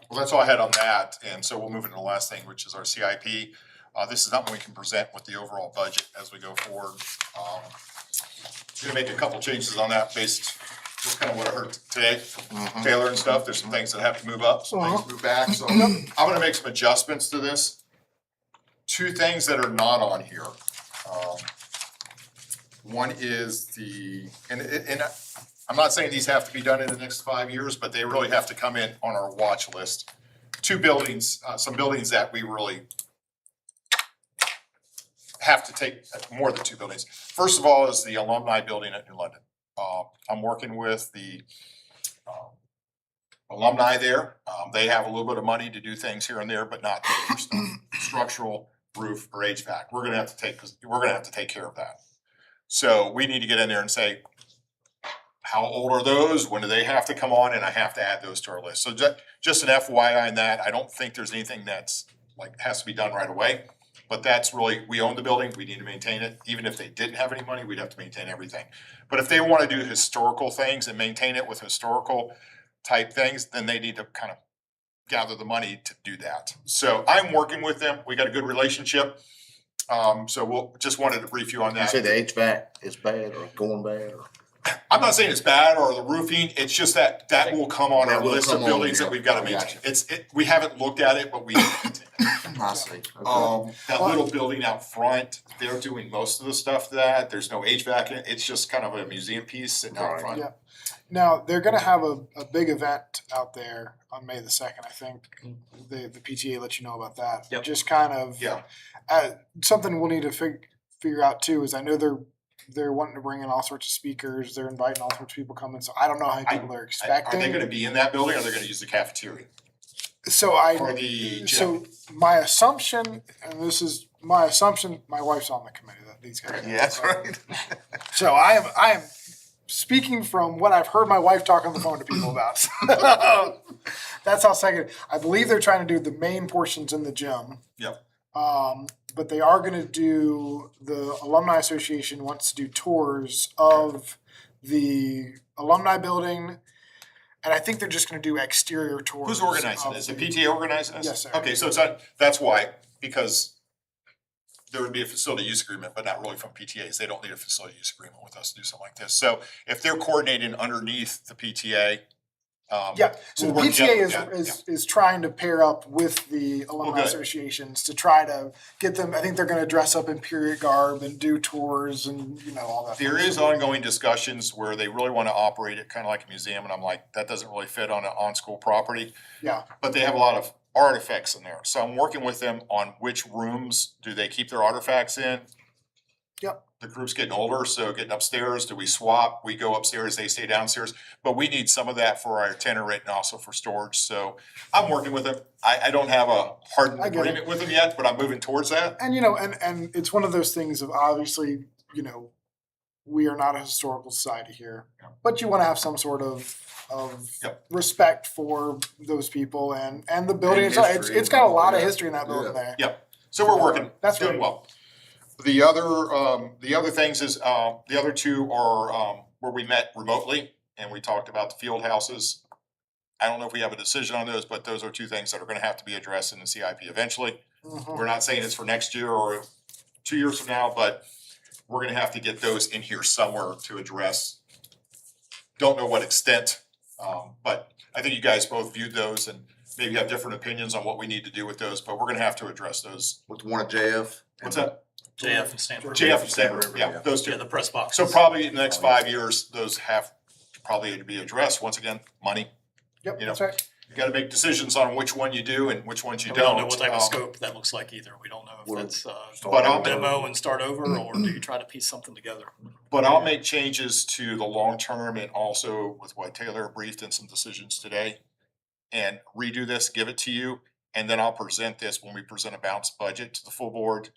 Well, that's all I had on that, and so we'll move into the last thing, which is our CIP. This is something we can present with the overall budget as we go forward. Gonna make a couple changes on that based, just kind of what I heard today from Taylor and stuff. There's some things that have to move up, some things move back, so I'm gonna make some adjustments to this. Two things that are not on here. One is and I'm not saying these have to be done in the next 5 years, but they really have to come in on our watch list. Two buildings, some buildings that we really have to take, more than two buildings. First of all is the alumni building at New London. I'm working with the alumni there. They have a little bit of money to do things here and there, but not major stuff, structural, roof, or HVAC. We're gonna have to take care of that. So we need to get in there and say, how old are those? When do they have to come on? And I have to add those to our list. So just an FYI on that. I don't think there's anything that's like has to be done right away. But that's really, we own the building, we need to maintain it. Even if they didn't have any money, we'd have to maintain everything. But if they wanna do historical things and maintain it with historical type things, then they need to kind of gather the money to do that. So I'm working with them. We got a good relationship. So just wanted to brief you on You that. say the HVAC is bad or going bad or? I'm not saying it's bad or the roofing, it's just that will come on That our will list come of on buildings here. that we've gotta I maintain. gotcha. We haven't looked at it, but we, I see. that little building out front, they're doing most of the stuff to that. There's no HVAC in it. It's just kind of a museum piece sitting out Right. front. Yeah. Now, they're gonna have a big event out there on May the 2nd, I think. The PTA let you know about that. Yep. Just kind of. Yeah. Something we'll need to figure out too is I know they're wanting to bring in all sorts of speakers. They're inviting all sorts of people coming. So I don't know how many people they're Are expecting. they gonna be in that building or are they gonna use the cafeteria? So Or the gym? so my assumption, and this is my assumption, my wife's on the committee that these guys. Yeah, that's right. So I am speaking from what I've heard my wife talk on the phone to people about. That's how second. I believe they're trying to do the main portions in the gym. Yep. But they are gonna do, the Alumni Association wants to do tours of the alumni building. And I think they're just gonna do exterior tours. Who's organizing of this? The the- PTA organizing this? Yes, sir. Okay, so it's not, that's why, because there would be a facility use agreement, but not really from PTAs. They don't need a facility use agreement with us to do something like this. So if they're coordinating underneath the PTA, Yeah, so the we'll work PTA together with that, is trying to pair up with the alumni good. associations to try to get them, I think they're gonna dress up in period garb and do tours and, you know, all that. There fun is stuff. ongoing discussions where they really wanna operate it kinda like a museum, and I'm like, that doesn't really fit on an on-school property. Yeah, But they have a lot of artifacts in there, so I'm working with them on which rooms do they keep their artifacts in. Yep. The group's getting older, so getting upstairs, do we swap? We go upstairs, they stay downstairs, but we need some of that for our itinerant and also for storage, so I'm working with them. I don't have a hardened I get it. agreement with them yet, but I'm moving towards that. and you know, and it's one of those things of obviously, you know, we are not a historical society here, Yeah. but you wanna have some sort of Yep. respect for those people and the building And itself. history It's got a lot of yeah. history in that building Yeah. there. So we're working, That's doing great. well. The other things is, the other two are, where we met remotely and we talked about the field houses. I don't know if we have a decision on those, but those are two things that are gonna have to be addressed in the CIP eventually. We're not saying it's for next year or 2 years from now, but we're gonna have to get those in here somewhere to address. Don't know what extent, but I think you guys both viewed those and maybe have different opinions on what we need to do with those, but we're gonna have to address those. With one at JF. What's that? JF and Stanford. JF and Stanford, yeah, those Yeah, two. the press box. So probably in the next 5 years, those have probably to be addressed. Once again, money. Yep, You know, that's right. You gotta make decisions on which one you do and which ones you We don't know don't. what type of Um, scope that looks like either. We don't know if We're- that's But I'll- demo and start over, or do you try to piece something together? But I'll make changes to the long term and also with what Taylor briefed and some decisions today. And redo this, give it to you, and then I'll present this when we present a balanced budget to the full board.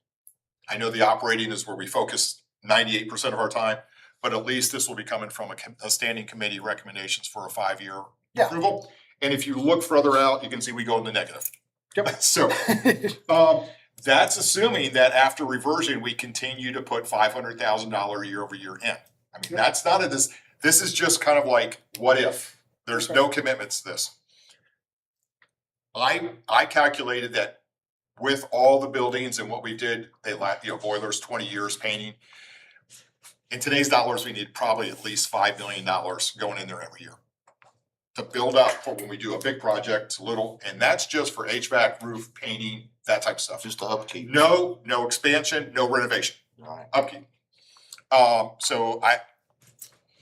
I know the operating is where we focus 98% of our time, but at least this will be coming from a standing committee recommendations for a 5-year Yeah. approval. And if you look further out, you can see we go in the negative. Yep. So, that's assuming that after reversion, we continue to put $500,000 year over year in. I mean, that's not this is just kind of like, what if? There's no commitments to this. I calculated that with all the buildings and what we did, boilers, 20 years painting. In today's dollars, we need probably at least $5 million going in there every year. To build up for when we do a big project, little, and that's just for HVAC, roof, painting, that type of stuff. Just the upkeep. No expansion, no renovation, Right. upkeep.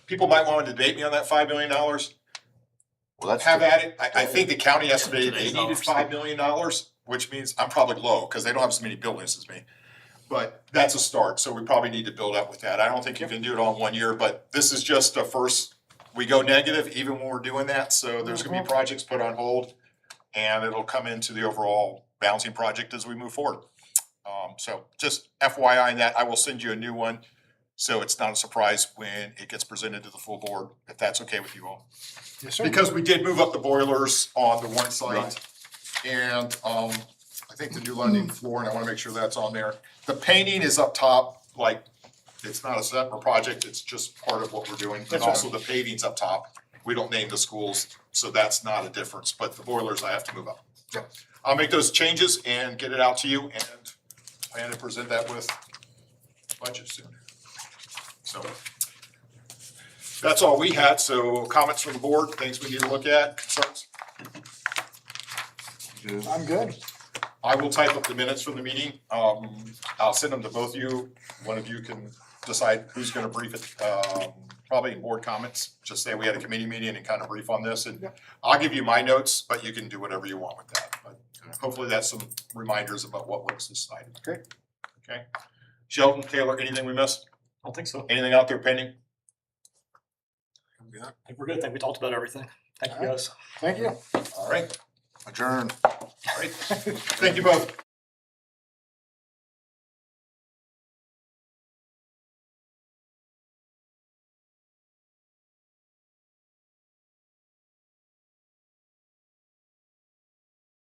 People might want to debate me on that $5 million. Well, that's. Have at it. I think the county estimated they Today's needed dollars. $5 million, which means I'm probably low, because they don't have as many buildings as me. But that's a start, so we probably need to build up with that. I don't think you can do it all in 1 year, but this is just a first, we go negative even when we're doing that, so there's gonna be projects put on hold. And it'll come into the overall balancing project as we move forward. So just FYI in that, I will send you a new one, so it's not a surprise when it gets presented to the full board, if that's okay with you all. Yes, sir. Because we did move up the boilers on the one site. And I think the new London floor, and I wanna make sure that's on there. The painting is up top, like, it's not a separate project, it's just part of what we're doing. And That's right. also the paving's up top. We don't name the schools, so that's not a difference, but the boilers I have to move up. So I'll make those changes and get it out to you and plan to present that with budget soon. So that's all we had, so comments from the board, things we need to look at, concerns? I'm good. I will type up the minutes from the meeting. I'll send them to both of you. One of you can decide who's gonna brief it, probably in board comments. Just say we had a committee meeting and kind of brief on this, and I'll give you my notes, but you can do whatever you want with that. But hopefully that's some reminders about what was decided. Great. Okay. Sheldon, Taylor, anything we missed? I don't think so. Anything out there pending? I think we're good. I think we talked about everything. Thank you, guys. Thank you. All right, Adjourn. all right. Thank you both.